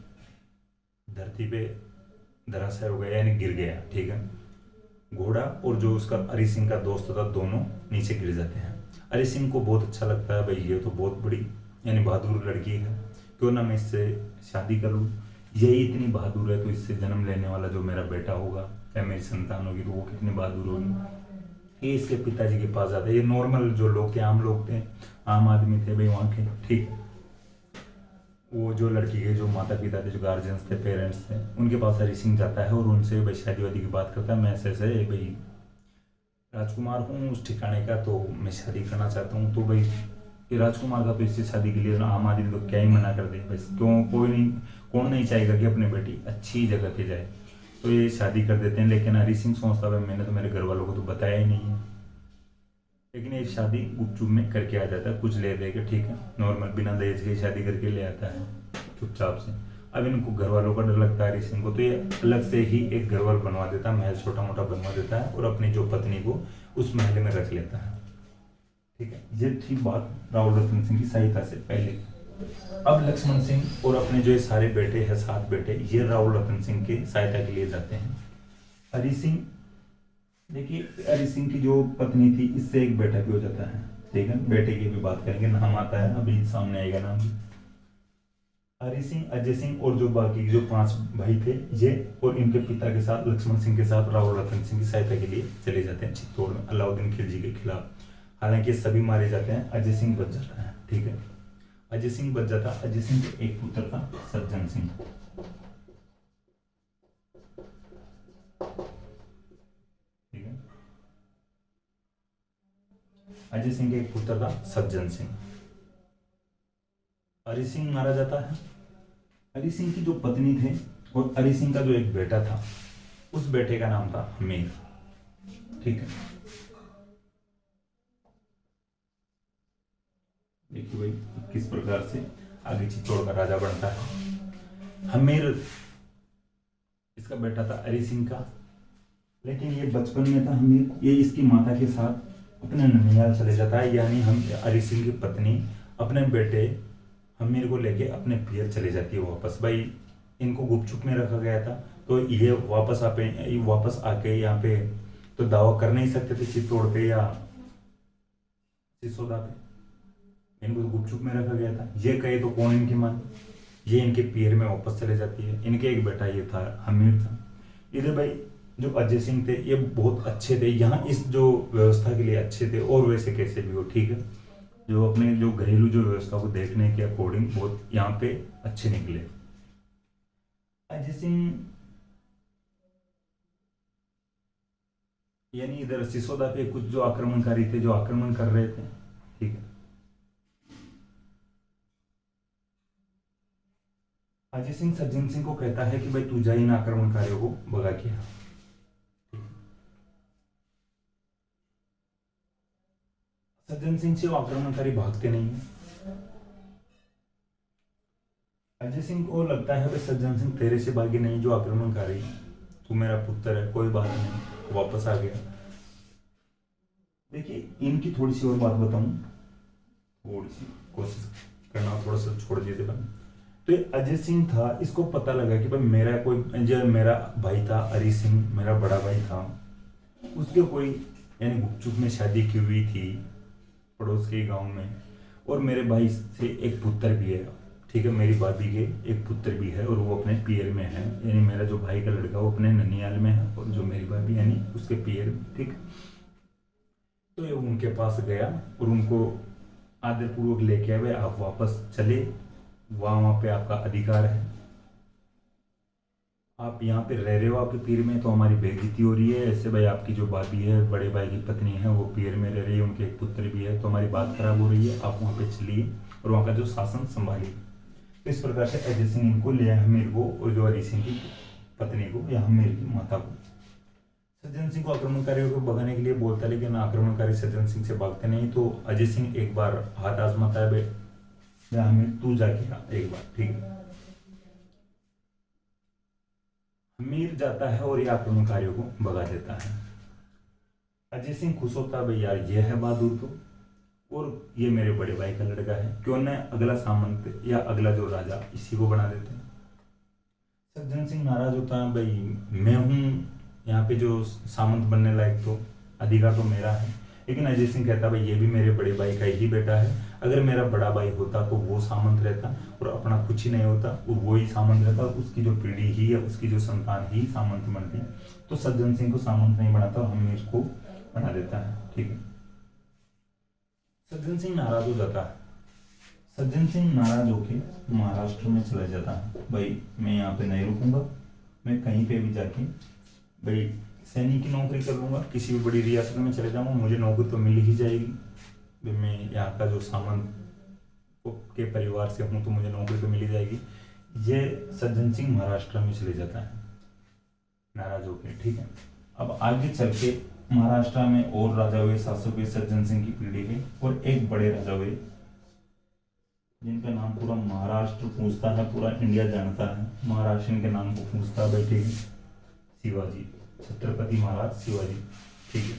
धरती पे धराशायी हो गया, यानी गिर गया, ठीक है। घोड़ा और जो उसका हरि सिंह का दोस्त था, दोनों नीचे गिर जाते हैं। हरि सिंह को बहुत अच्छा लगता है, भाई ये तो बहुत बड़ी यानी बहादुर लड़की है, क्यों ना मैं इससे शादी कर लूँ, यही इतनी बहादुर है तो इससे जन्म लेने वाला जो मेरा बेटा होगा या मेरी संतान होगी तो वो कितनी बहादुर होगी। ये इसके पिताजी के पास जाता है। ये नॉर्मल जो लोग थे, आम लोग थे, आम आदमी थे भाई वहाँ के, ठीक। वो जो लड़की के जो माता पिता थे, जो गार्जियंस थे, पेरेंट्स थे, उनके पास हरि सिंह जाता है और उनसे भाई शादी वादी की बात करता है। मैं ऐसे भाई राजकुमार हूँ उस ठिकाने का, तो मैं शादी करना चाहता हूँ। तो भाई ये राजकुमार का तो इससे शादी के लिए आम आदमी तो क्या ही मना कर दे, बस क्यों, कोई नहीं, कौन नहीं चाहेगा कि अपनी बेटी अच्छी जगह पे जाए। तो ये शादी कर देते हैं, लेकिन हरि सिंह सोचता है मैंने तो मेरे घर वालों को तो बताया ही नहीं है, लेकिन ये शादी गुपचुप में करके आ जाता है, कुछ ले दे के, ठीक है, नॉर्मल बिना दहेज के शादी करके ले आता है चुपचाप से। अब इनको घर वालों का डर लगता है हरि सिंह को, तो ये अलग से ही एक घर बनवा देता है, महल छोटा मोटा बनवा देता है और अपनी जो पत्नी को उस महल में रख लेता है, ठीक है। ये थी बात राहुल रतन सिंह की सहायता से पहले। अब लक्ष्मण सिंह और अपने जो सारे बेटे हैं, 7 बेटे, ये राहुल रतन सिंह की सहायता के लिए जाते हैं। हरि सिंह, देखिए हरि सिंह की जो पत्नी थी, इससे एक बेटा भी हो जाता है, ठीक है, बेटे की भी बात करेंगे, नाम आता है अभी सामने आएगा नाम। हरि सिंह, अजय सिंह और जो बाकी जो 5 भाई थे ये, और इनके पिता के साथ लक्ष्मण सिंह के साथ राव रतन सिंह की सहायता के लिए चले जाते हैं चित्तौड़ में अलाउद्दीन खिलजी के खिलाफ। हालांकि सभी मारे जाते हैं, अजय सिंह बच जाता है। ठीक है, अजय सिंह बच जाता। अजय सिंह के एक पुत्र था सज्जन सिंह। ठीक है, अजय सिंह के एक पुत्र था सज्जन सिंह। हरि सिंह मारा जाता है। हरि सिंह की जो पत्नी थे और हरि सिंह का जो एक बेटा था, उस बेटे का नाम था हमीर। ठीक है, देखिए भाई किस प्रकार से आगे चित्तौड़ का राजा बनता है। हमीर इसका बेटा था हरि सिंह का, लेकिन ये बचपन में था हमीर, ये इसकी माता के साथ अपने ननिहाल चले जाता है। यानी हम हरि सिंह की पत्नी अपने बेटे हमीर को लेके अपने पियर चले जाती है वापस। भाई इनको गुपचुप में रखा गया था, तो ये वापस आके यहाँ पे तो दावा कर नहीं सकते थे चित्तौड़ पे या सिसोदा पे, इनको तो गुपचुप में रखा गया था। ये कहे तो कौन इनकी मान, ये इनके पियर में वापस चले जाती है। इनके एक बेटा ये था हमीर था। इधर भाई जो अजय सिंह थे ये बहुत अच्छे थे, यहाँ इस जो व्यवस्था के लिए अच्छे थे, और वैसे कैसे भी हो। ठीक है, जो अपने जो घरेलू जो व्यवस्था को देखने के अकॉर्डिंग बहुत यहाँ पे अच्छे निकले। अजय सिंह यानी इधर सिसोदा पे कुछ जो आक्रमणकारी थे जो आक्रमण कर रहे थे। ठीक है, अजय सिंह सज्जन सिंह को कहता है कि भाई तू जा इन आक्रमणकारियों को भगा के। सज्जन सिंह से वो आक्रमणकारी भागते नहीं है। अजय सिंह को लगता है भाई सज्जन सिंह तेरे से भागे नहीं जो आक्रमणकारी, तू मेरा पुत्र है, कोई बात नहीं, वापस आ गया। देखिए इनकी थोड़ी सी और बात बताऊं, थोड़ी सी कोशिश करना, थोड़ा सा छोड़ दिए थे। तो अजय सिंह था, इसको पता लगा कि भाई मेरा कोई जो मेरा भाई था हरि सिंह, मेरा बड़ा भाई था, उसके कोई यानी गुपचुप में शादी की हुई थी पड़ोस के गांव में, और मेरे भाई से एक पुत्र भी है। ठीक है, मेरी भाभी के एक पुत्र भी है और वो अपने पियर में है, यानी मेरा जो भाई का लड़का वो अपने ननियाल में है और जो मेरी भाभी यानी उसके पियर में। ठीक, तो ये उनके पास गया और उनको आदरपूर्वक लेके आए, आप वापस चले, वहां पे आपका अधिकार है, आप यहाँ पे रह रहे हो आपके पीर में, तो हमारी बेइज्जती हो रही है। ऐसे भाई आपकी जो भाभी है, बड़े भाई की पत्नी है, वो पीर में रह रही है, उनके एक पुत्र भी है, तो हमारी बात खराब हो रही है, आप वहाँ पे चलिए और वहाँ का जो शासन संभालिए। तो इस प्रकार से अजय सिंह इनको ले हमीर को और जो हरि सिंह की पत्नी को या हमीर की माता को। सज्जन सिंह को आक्रमणकारियों को भगाने के लिए बोलता है, लेकिन आक्रमणकारी सज्जन सिंह से भागते नहीं। तो अजय सिंह एक बार हाथ आजमाता है, या हमीर तू जाके आ एक बार। ठीक है, हमीर जाता है और ये आक्रमणकारियों को भगा देता है। अजय सिंह खुश होता है, भाई यार ये है बहादुर तो, और ये मेरे बड़े भाई का लड़का है, क्यों न अगला सामंत या अगला जो राजा इसी को बना देते हैं। सज्जन सिंह नाराज होता है, भाई मैं हूँ यहाँ पे जो सामंत बनने लायक, तो अधिकार तो मेरा है। लेकिन अजय सिंह कहता भाई ये भी मेरे बड़े भाई का ही बेटा है, अगर मेरा बड़ा भाई होता तो वो सामंत रहता, और अपना कुछ ही नहीं होता और वो ही सामंत रहता, उसकी जो पीढ़ी ही है, उसकी जो संतान ही सामंत बनती। तो सज्जन सिंह को सामंत नहीं बनाता, हमीर को बना देता है। ठीक है, सज्जन सिंह नाराज हो जाता है। सज्जन सिंह नाराज होके महाराष्ट्र में चला जाता है, भाई मैं यहाँ पे नहीं रुकूंगा, मैं कहीं पे भी जाके भाई सैनिक की नौकरी कर लूंगा, किसी भी बड़ी रियासत में चले जाऊंगा, मुझे नौकरी तो मिल ही जाएगी, मैं यहाँ का जो सामंत के परिवार से हूँ, तो मुझे नौकरी तो मिल ही जाएगी। ये सज्जन सिंह महाराष्ट्र में चले जाता है नाराज होकर। ठीक है, अब आगे चल के महाराष्ट्र में और राजा हुए, शासक हुए सज्जन सिंह की पीढ़ी के, और एक बड़े राजा हुए जिनका नाम पूरा महाराष्ट्र पूछता है, पूरा इंडिया जानता है, महाराष्ट्र के नाम को पूछता है। बैठे शिवाजी, छत्रपति महाराज शिवाजी। ठीक है,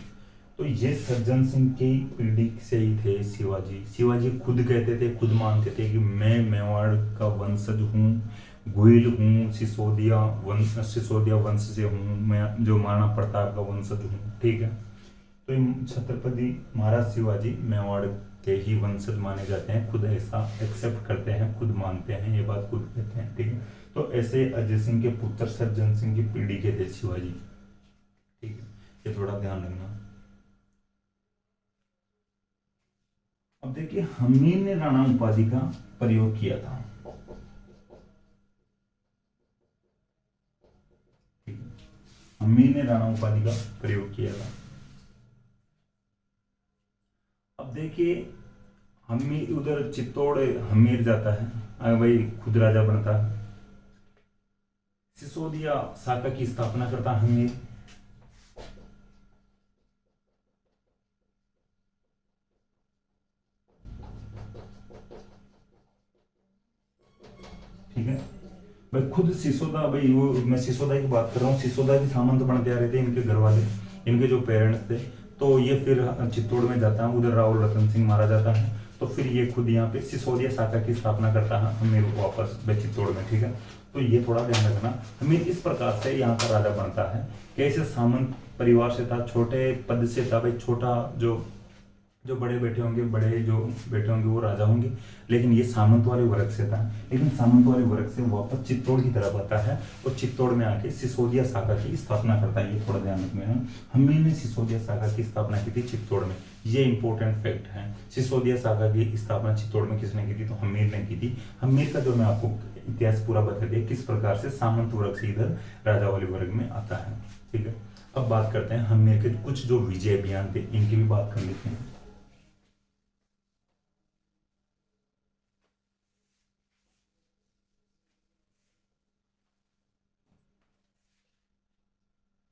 तो ये सज्जन सिंह की पीढ़ी से ही थे शिवाजी। शिवाजी खुद कहते थे, खुद मानते थे कि मैं मेवाड़ का वंशज हूँ, गोइल हूँ, सिसोदिया वंश से हूँ, मैं जो महाराणा प्रताप का वंशज हूँ। ठीक है, तो ये छत्रपति महाराज शिवाजी मेवाड़ के ही वंशज माने जाते हैं, खुद ऐसा एक्सेप्ट करते हैं, खुद मानते हैं, ये बात खुद कहते हैं, ठीक है। तो ऐसे अजय सिंह के पुत्र सज्जन सिंह की पीढ़ी के थे शिवाजी, ठीक है, ये थोड़ा ध्यान रखना। अब देखिए हमीर ने राणा उपाधि का प्रयोग किया था, ठीक है, हमीर ने राणा उपाधि का प्रयोग किया था। अब देखिए हमीर उधर चित्तौड़ हमीर जाता है, वही खुद राजा बनता है। सिसोदिया शाखा की स्थापना करता हमीर। ठीक है भाई, खुद सिसोदा, भाई वो मैं सिसोदा की बात कर रहा हूँ, सिसोदा की सामंत बनते आ रहे थे इनके घर वाले, इनके जो पेरेंट्स थे। तो ये फिर चित्तौड़ में जाता है, उधर राहुल रतन सिंह मारा जाता है, तो फिर ये खुद यहाँ पे सिसोदिया शाखा की स्थापना करता है हमीर वापस चित्तौड़ में, ठीक है। तो ये थोड़ा ध्यान रखना, हमीर इस प्रकार से यहाँ का राजा बनता है। कैसे सामंत परिवार से था, छोटे पद से था, भाई छोटा जो बड़े बेटे होंगे, बड़े जो बेटे होंगे वो राजा होंगे, लेकिन ये सामंत वाले वर्ग से था। लेकिन सामंत वाले वर्ग से वापस चित्तौड़ की तरफ आता है और चित्तौड़ में आके सिसोदिया शाखा की स्थापना करता है, ये थोड़ा ध्यान रखना है। हमीर ने सिसोदिया शाखा की स्थापना की थी चित्तौड़ में, ये इंपॉर्टेंट फैक्ट है। सिसोदिया शाखा की स्थापना चित्तौड़ में किसने की थी, तो हमीर ने की थी। हमीर का जो मैं आपको इतिहास पूरा बता दिया किस प्रकार से सामंत वर्ग से इधर राजा वाले वर्ग में आता है, ठीक है। अब बात करते हैं हमीर के कुछ जो विजय अभियान थे, इनकी भी बात कर लेते हैं।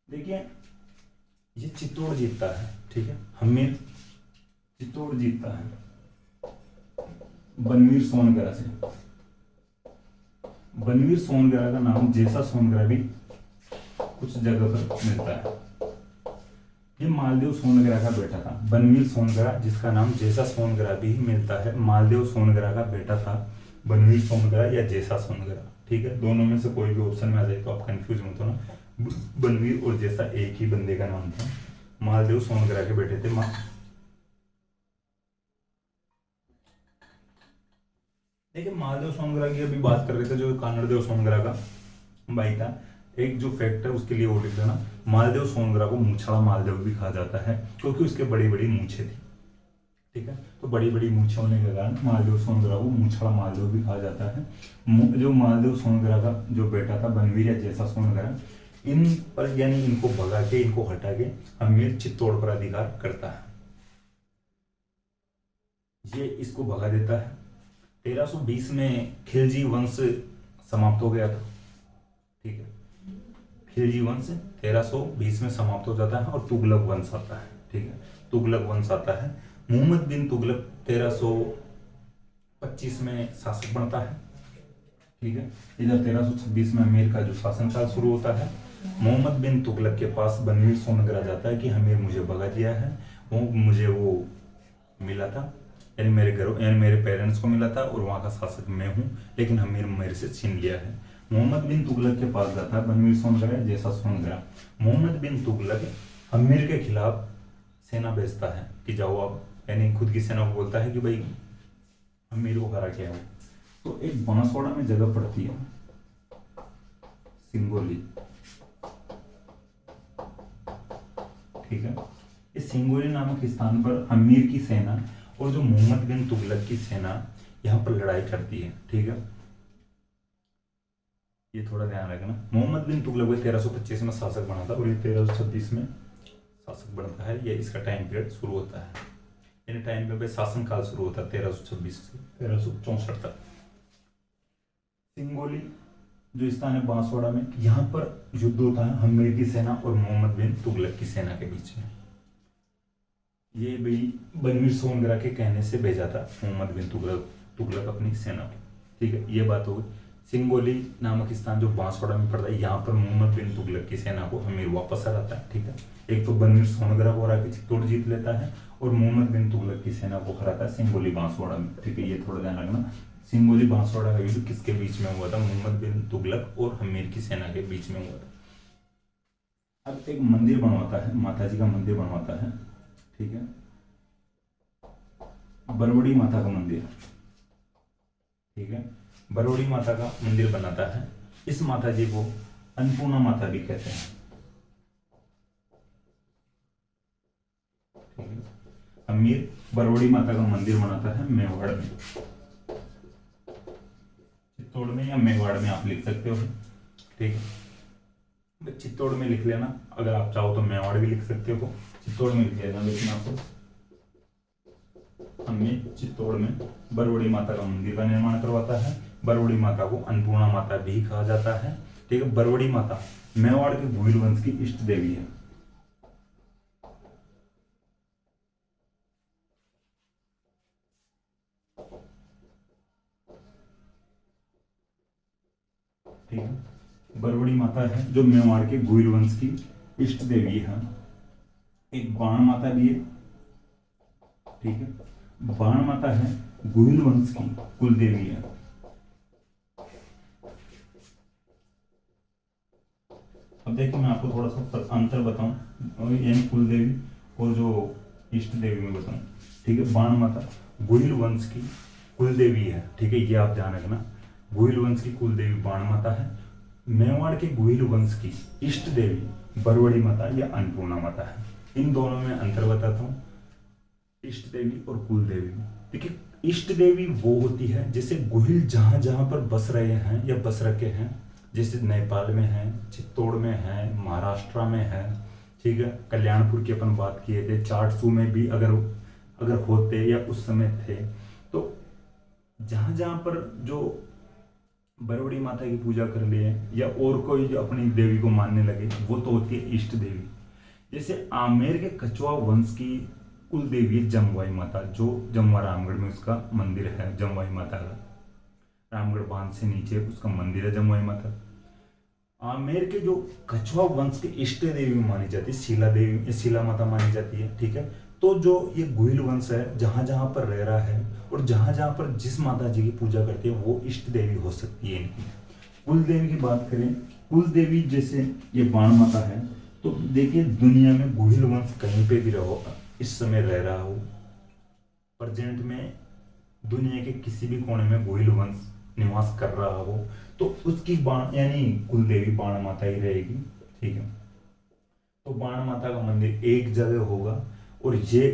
देखिए ये चित्तौड़ जीतता है, ठीक है, हमीर चित्तौड़ जीतता है बनवीर सोनगरा से। बनवीर सोनगरा का नाम जैसा सोनगरा भी कुछ जगह पर मिलता है। ये मालदेव सोनगरा का बेटा था, बनवीर सोनगरा, जिसका नाम जैसा सोनगरा भी मिलता है, मालदेव सोनगरा का बेटा था बनवीर सोनगरा या जैसा सोनगरा, ठीक है। दोनों में से कोई भी ऑप्शन में आ जाए तो आप कंफ्यूज मत होना। बनवीर और जैसा एक ही बंदे का नाम था, मालदेव सोनगरा के बेटे थे। देखिए मालदेव सोनगरा की अभी बात कर रहे थे, जो कानड़देव सोनगरा का भाई था। एक जो फैक्ट है उसके लिए वो लिख देना, मालदेव सोनगरा को मूछड़ा मालदेव भी कहा जाता है, क्योंकि उसके बड़ी बड़ी मूछें थी, ठीक है। तो बड़ी बड़ी मूछें होने के कारण मालदेव सोनगरा को मूछड़ा मालदेव भी कहा जाता है। जो मालदेव सोनगरा का जो बेटा था बनवीर या जैसा सोनगरा, इन पर यानी इनको भगा के, इनको हटा के हमीर चित्तौड़ पर अधिकार करता है। ये इसको भगा देता है। 1320 में खिलजी वंश समाप्त हो गया था, ठीक है। खिलजी वंश 1320 में समाप्त हो जाता है और तुगलक वंश आता है, ठीक है। तुगलक वंश आता है। मोहम्मद बिन तुगलक 1325 में शासक बनता है, ठीक है। इधर 1326 में हमीर का जो शासनकाल शुरू होता है। मोहम्मद बिन तुगलक के पास बनवीर सोनगरा जाता है कि हमीर मुझे भगा दिया है, मुझे वो मिला था, यानी मेरे घर, यानी मेरे पेरेंट्स को मिला था और वहाँ का शासक मैं हूँ, लेकिन हमीर मेरे से छीन लिया है। मोहम्मद बिन तुगलक के पास जाता है बनवीर सोनगरा जैसा सोनगरा। मोहम्मद बिन तुगलक हमीर के खिलाफ सेना भेजता है कि जाओ आप, यानी खुद की सेना को बोलता है कि भाई हमीर को हरा के आओ। तो एक बांसवाड़ा में जगह पड़ती है सिंगोली, ठीक है। इस सिंगोली नामक स्थान पर हमीर की सेना और जो मोहम्मद बिन तुगलक की सेना यहाँ पर लड़ाई करती है, ठीक है। ये थोड़ा ध्यान रखना। मोहम्मद बिन तुगलक 1325 में शासक बना था और ये 1326 में शासक बनता है। ये इसका टाइम पीरियड शुरू होता है, यानी टाइम पे शासन काल शुरू होता है 1326 से 1364 तक। सिंगोली जो स्थान है बांसवाड़ा में, यहाँ पर युद्ध होता है हमीर की सेना और मोहम्मद बिन तुगलक की सेना के बीच में। ये भी बनवीर सोनगरा के कहने से भेजा था मोहम्मद बिन तुगलक अपनी सेना को, ठीक है। ये बात हो गई। सिंगोली नामक स्थान जो बांसवाड़ा में पड़ता है, यहाँ पर मोहम्मद बिन तुगलक की सेना को हमीर वापस हराता है, ठीक है। एक तो बनवीर सोनगरा को हरा के चित्तौड़ जीत लेता है और मोहम्मद बिन तुगलक की सेना को हराता है सिंगोली बांसवाड़ा में, ठीक है। ये थोड़ा ध्यान रखना। सिंगोली बांसवाड़ा का युद्ध किसके बीच में हुआ था, मोहम्मद बिन तुगलक और हमीर की सेना के बीच में हुआ था। अब एक मंदिर बनवाता है, माता जी का मंदिर बनवाता है ठीक है, बरवड़ी माता का मंदिर, ठीक है, बरवड़ी माता का मंदिर बनाता है। इस माता जी को अन्नपूर्णा माता भी कहते हैं, ठीक है। अमीर बरवड़ी माता का मंदिर बनाता है मेवाड़ में, चित्तौड़ में या मेवाड़ में आप लिख सकते हो, ठीक है। चित्तौड़ में लिख लेना, अगर आप चाहो तो मेवाड़ भी लिख सकते हो, चित्तौड़ में लिख लेना। लेकिन आपको हमें चित्तौड़ में बरवड़ी माता का मंदिर का निर्माण करवाता है। बरवड़ी माता को अन्नपूर्णा माता भी कहा जाता है, ठीक है। बरवड़ी माता मेवाड़ के भोइल वंश की इष्ट देवी है, ठीक है। बरवड़ी माता है जो मेवाड़ के गोइल वंश की इष्ट देवी है। एक बाण माता भी है, ठीक है। बाण माता है गोइल वंश की कुल देवी है। अब देखिए, मैं आपको थोड़ा सा अंतर बताऊं, यानी कुल देवी और जो इष्ट देवी में बताऊं, ठीक है। बाण माता गोइल वंश की कुल देवी है, ठीक है, ये आप ध्यान रखना। गोइल वंश की कुल देवी बाण माता है। मेवाड़ के गोइल वंश की इष्ट देवी बरवड़ी माता या अन्नपूर्णा माता है। इन दोनों में अंतर बताता हूँ, इष्ट देवी और कुल देवी में। देखिए, इष्ट देवी वो होती है जैसे गोहिल जहां जहां पर बस रहे हैं या बस रखे हैं, जैसे नेपाल में है, चित्तौड़ में है, महाराष्ट्र में है, ठीक है। कल्याणपुर की अपन बात किए थे, चाटसू में भी अगर होते या उस समय थे, तो जहां जहां पर जो बरवड़ी माता की पूजा कर लिए या और कोई जो अपनी देवी को मानने लगे, वो तो होती है इष्ट देवी। जैसे आमेर के कछुआ वंश की कुल देवी है जमवाई माता, जो जमवा रामगढ़ में उसका मंदिर है जमवाई माता का। रामगढ़ बांध से नीचे उसका मंदिर है जमवाई माता। आमेर के जो कछुआ वंश की इष्ट देवी मानी जाती है शीला देवी, शीला माता मानी जाती है, ठीक है। तो जो ये गोहिल वंश है जहां जहां पर रह रहा है और जहां जहां पर जिस माता जी की पूजा करते हैं वो इष्ट देवी हो सकती है इनकी। कुल देवी की बात करें, कुल देवी जैसे ये बाण माता है, तो देखिए दुनिया में गोहिल वंश कहीं पे भी रहो, इस समय रह रहा हो, प्रेजेंट में दुनिया के किसी भी कोने में गोहिल वंश निवास कर रहा हो, तो उसकी बाण यानी कुल देवी बाण माता ही रहेगी, ठीक है। तो बाण माता का मंदिर एक जगह होगा और ये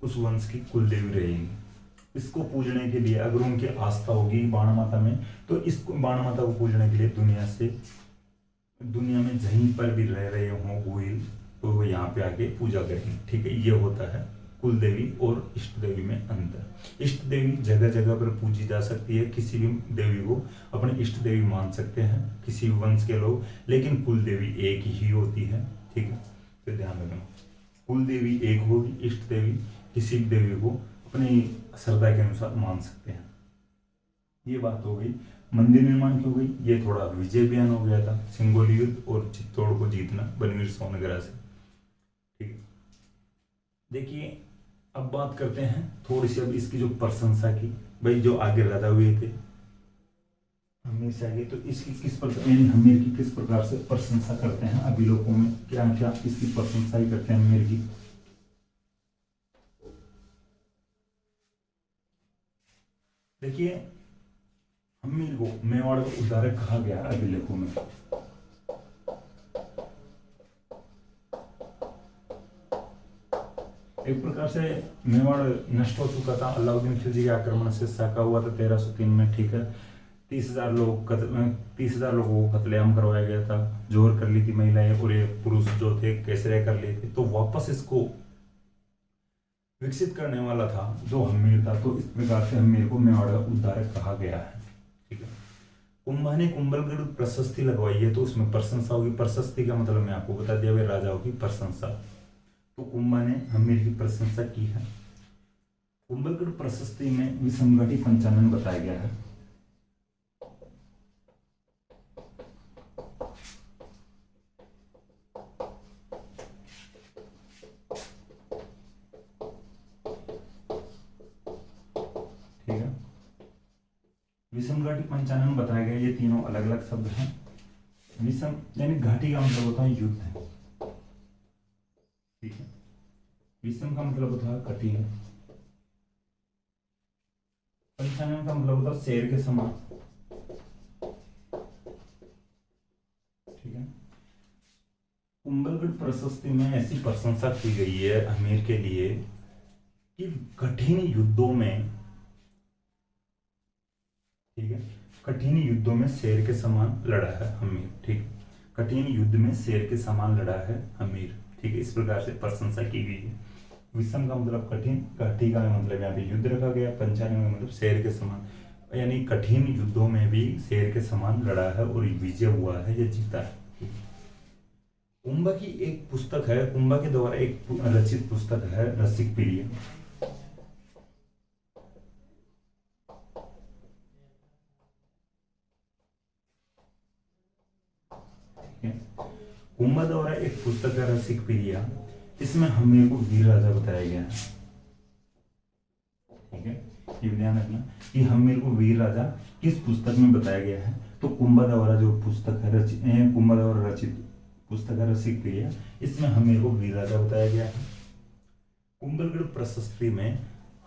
उस वंश की कुल देवी रहेगी। इसको पूजने के लिए अगर उनकी आस्था होगी बाण माता में, तो इस बाण माता को पूजने के लिए दुनिया में जहीं पर भी रह रहे हों गोहिल, तो वो यहाँ पे आके पूजा करेंगे, ठीक है। ये होता है कुल देवी और इष्ट देवी में अंतर। इष्ट देवी जगह जगह पर पूजी जा सकती है, किसी भी देवी को अपनी इष्ट देवी मान सकते हैं किसी भी वंश के लोग, लेकिन कुल देवी एक ही होती है, ठीक है। तो ध्यान रखना, कुल देवी एक होगी, इष्ट देवी किसी भी देवी को अपनी श्रद्धा के अनुसार मान सकते हैं। ये बात हो गई मंदिर निर्माण की हो गई। ये थोड़ा विजय बयान हो गया था, सिंगोली युद्ध और चित्तौड़ को जीतना बनवीर सोनगरा से, ठीक है। देखिए, अब बात करते हैं थोड़ी सी अब इसकी जो प्रशंसा की, भाई जो आगे राजा हुए थे हमीर से आगे, तो इसकी किस प्रकार यानी हमीर की किस प्रकार से प्रशंसा करते हैं अभी लोगों में, क्या क्या इसकी प्रशंसा ही करते हैं हमीर की। देखिए, हमीर को मेवाड़ का उद्धारक कहा गया अभिलेखों में। एक प्रकार से मेवाड़ नष्ट हो चुका था, अलाउद्दीन खिलजी के आक्रमण से साका हुआ था 1303 में, ठीक है। 30,000 लोगों को कत्लेआम करवाया गया था, जोर कर ली थी महिलाएं और ये पुरुष जो थे कैसरे कर लिए थे। तो वापस इसको विकसित करने वाला था जो हमीर था, तो इस प्रकार से हमीर को मेवाड़ का उद्धारक कहा गया है, ठीक है। कुंभा ने कुंभलगढ़ प्रशस्ति लगवाई है, तो उसमें प्रशंसा होगी। प्रशस्ति का मतलब मैं आपको बता दिया, राजाओं की प्रशंसा। तो कुंभा ने हमीर की प्रशंसा की है। कुंभलगढ़ प्रशस्ति में विषमगढ़ी पंचानन बताया गया है। ठीक है, विषमगढ़ी पंचानन बताया गया। ये तीनों अलग अलग शब्द हैं। विषम यानी घाटी का मतलब होता है युद्ध, ठीक है। विषम का मतलब होता है कठिन, पंचानन का मतलब होता है शेर के समान, ठीक है। कुंभलगढ़ प्रशस्ति में ऐसी प्रशंसा की गई है हमीर के लिए कि कठिन युद्धों में, ठीक है, कठिन युद्धों में शेर के समान लड़ा है हमीर, ठीक। कठिन युद्ध में शेर के समान लड़ा है हमीर, ठीक है। इस प्रकार से प्रशंसा की गई है। विषम का मतलब कठिन, घटी का मतलब यहाँ पे युद्ध रखा गया, पंचानन का मतलब शेर के समान, यानी कठिन युद्धों में भी शेर के समान लड़ा है और विजय हुआ है या जीता है। कुंभा की एक पुस्तक है, कुंभा के द्वारा एक रचित पुस्तक है रसिक प्रिय, कुंभा द्वारा एक पुस्तक है रसिक प्रिया, इसमें हमीर को वीर राजा बताया गया है, ठीक है। ये ध्यान रखना कि हमीर को वीर राजा किस पुस्तक में बताया गया है, तो कुंभा द्वारा जो पुस्तक है कुंभा द्वारा रचित पुस्तक है रसिक प्रिया, इसमें हमीर को वीर राजा बताया गया है। कुंभलगढ़ प्रशस्ति में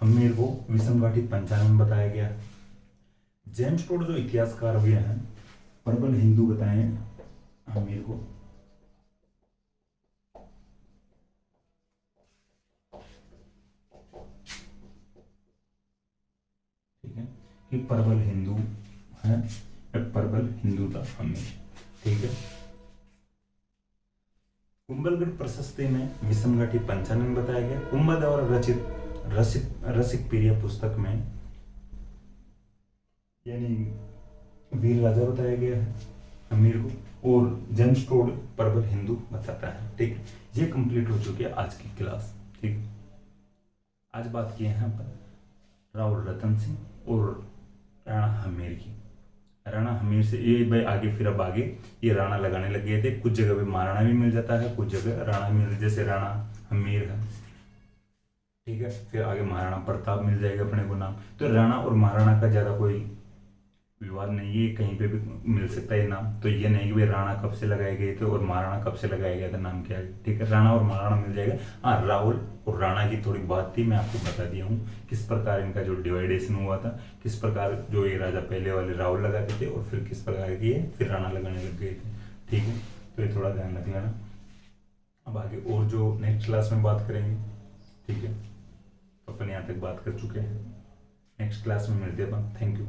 हमीर को विषमघाटी पंचानन बताया गया है। जेम्स टोड जो इतिहासकार हुए हैं, प्रबल हिंदू बताए हमीर को, ठीक है, कि प्रबल हिंदू है, प्रबल हिंदू था हमीर, ठीक है। कुंभलगढ़ प्रशस्ति में विषमघाटी पंचानन बताया गया। कुंभा द्वारा रचित रसिक प्रिय पुस्तक में यानी वीर राजा बताया गया है हमीर को, और जेम्स टोड प्रबल हिंदू बताता है, ठीक। ये कंप्लीट हो चुकी है आज की क्लास, ठीक। आज बात की है अपन राव रतन सिंह और राणा हमीर की। राणा हमीर से ये भाई आगे, फिर अब आगे ये राणा लगाने लग गए थे, कुछ जगह पे महाराणा भी मिल जाता है, कुछ जगह राणा मिल, जैसे राणा हमीर है, ठीक है। फिर आगे महाराणा प्रताप मिल जाएगा अपने को नाम। तो राणा और महाराणा का ज्यादा कोई विवाद नहीं है, कहीं पे भी मिल सकता है नाम। तो ये नहीं कि भाई राणा कब से लगाए गए थे और महाराणा कब से लगाया गया था, नाम क्या है, ठीक है। राणा और महाराणा मिल जाएगा। हाँ, राहुल और राणा की थोड़ी बात थी, मैं आपको बता दिया हूँ किस प्रकार इनका जो डिवाइडेशन हुआ था, किस प्रकार जो ये राजा पहले वाले राहुल लगाते थे और फिर किस प्रकार की फिर राणा लगाने लग गए थे, ठीक है। तो ये थोड़ा ध्यान रख लेना। अब आगे और जो नेक्स्ट क्लास में बात करेंगे, ठीक है। तो अपन यहाँ तक बात कर चुके हैं, नेक्स्ट क्लास में मिलते हैं अपन। Thank you.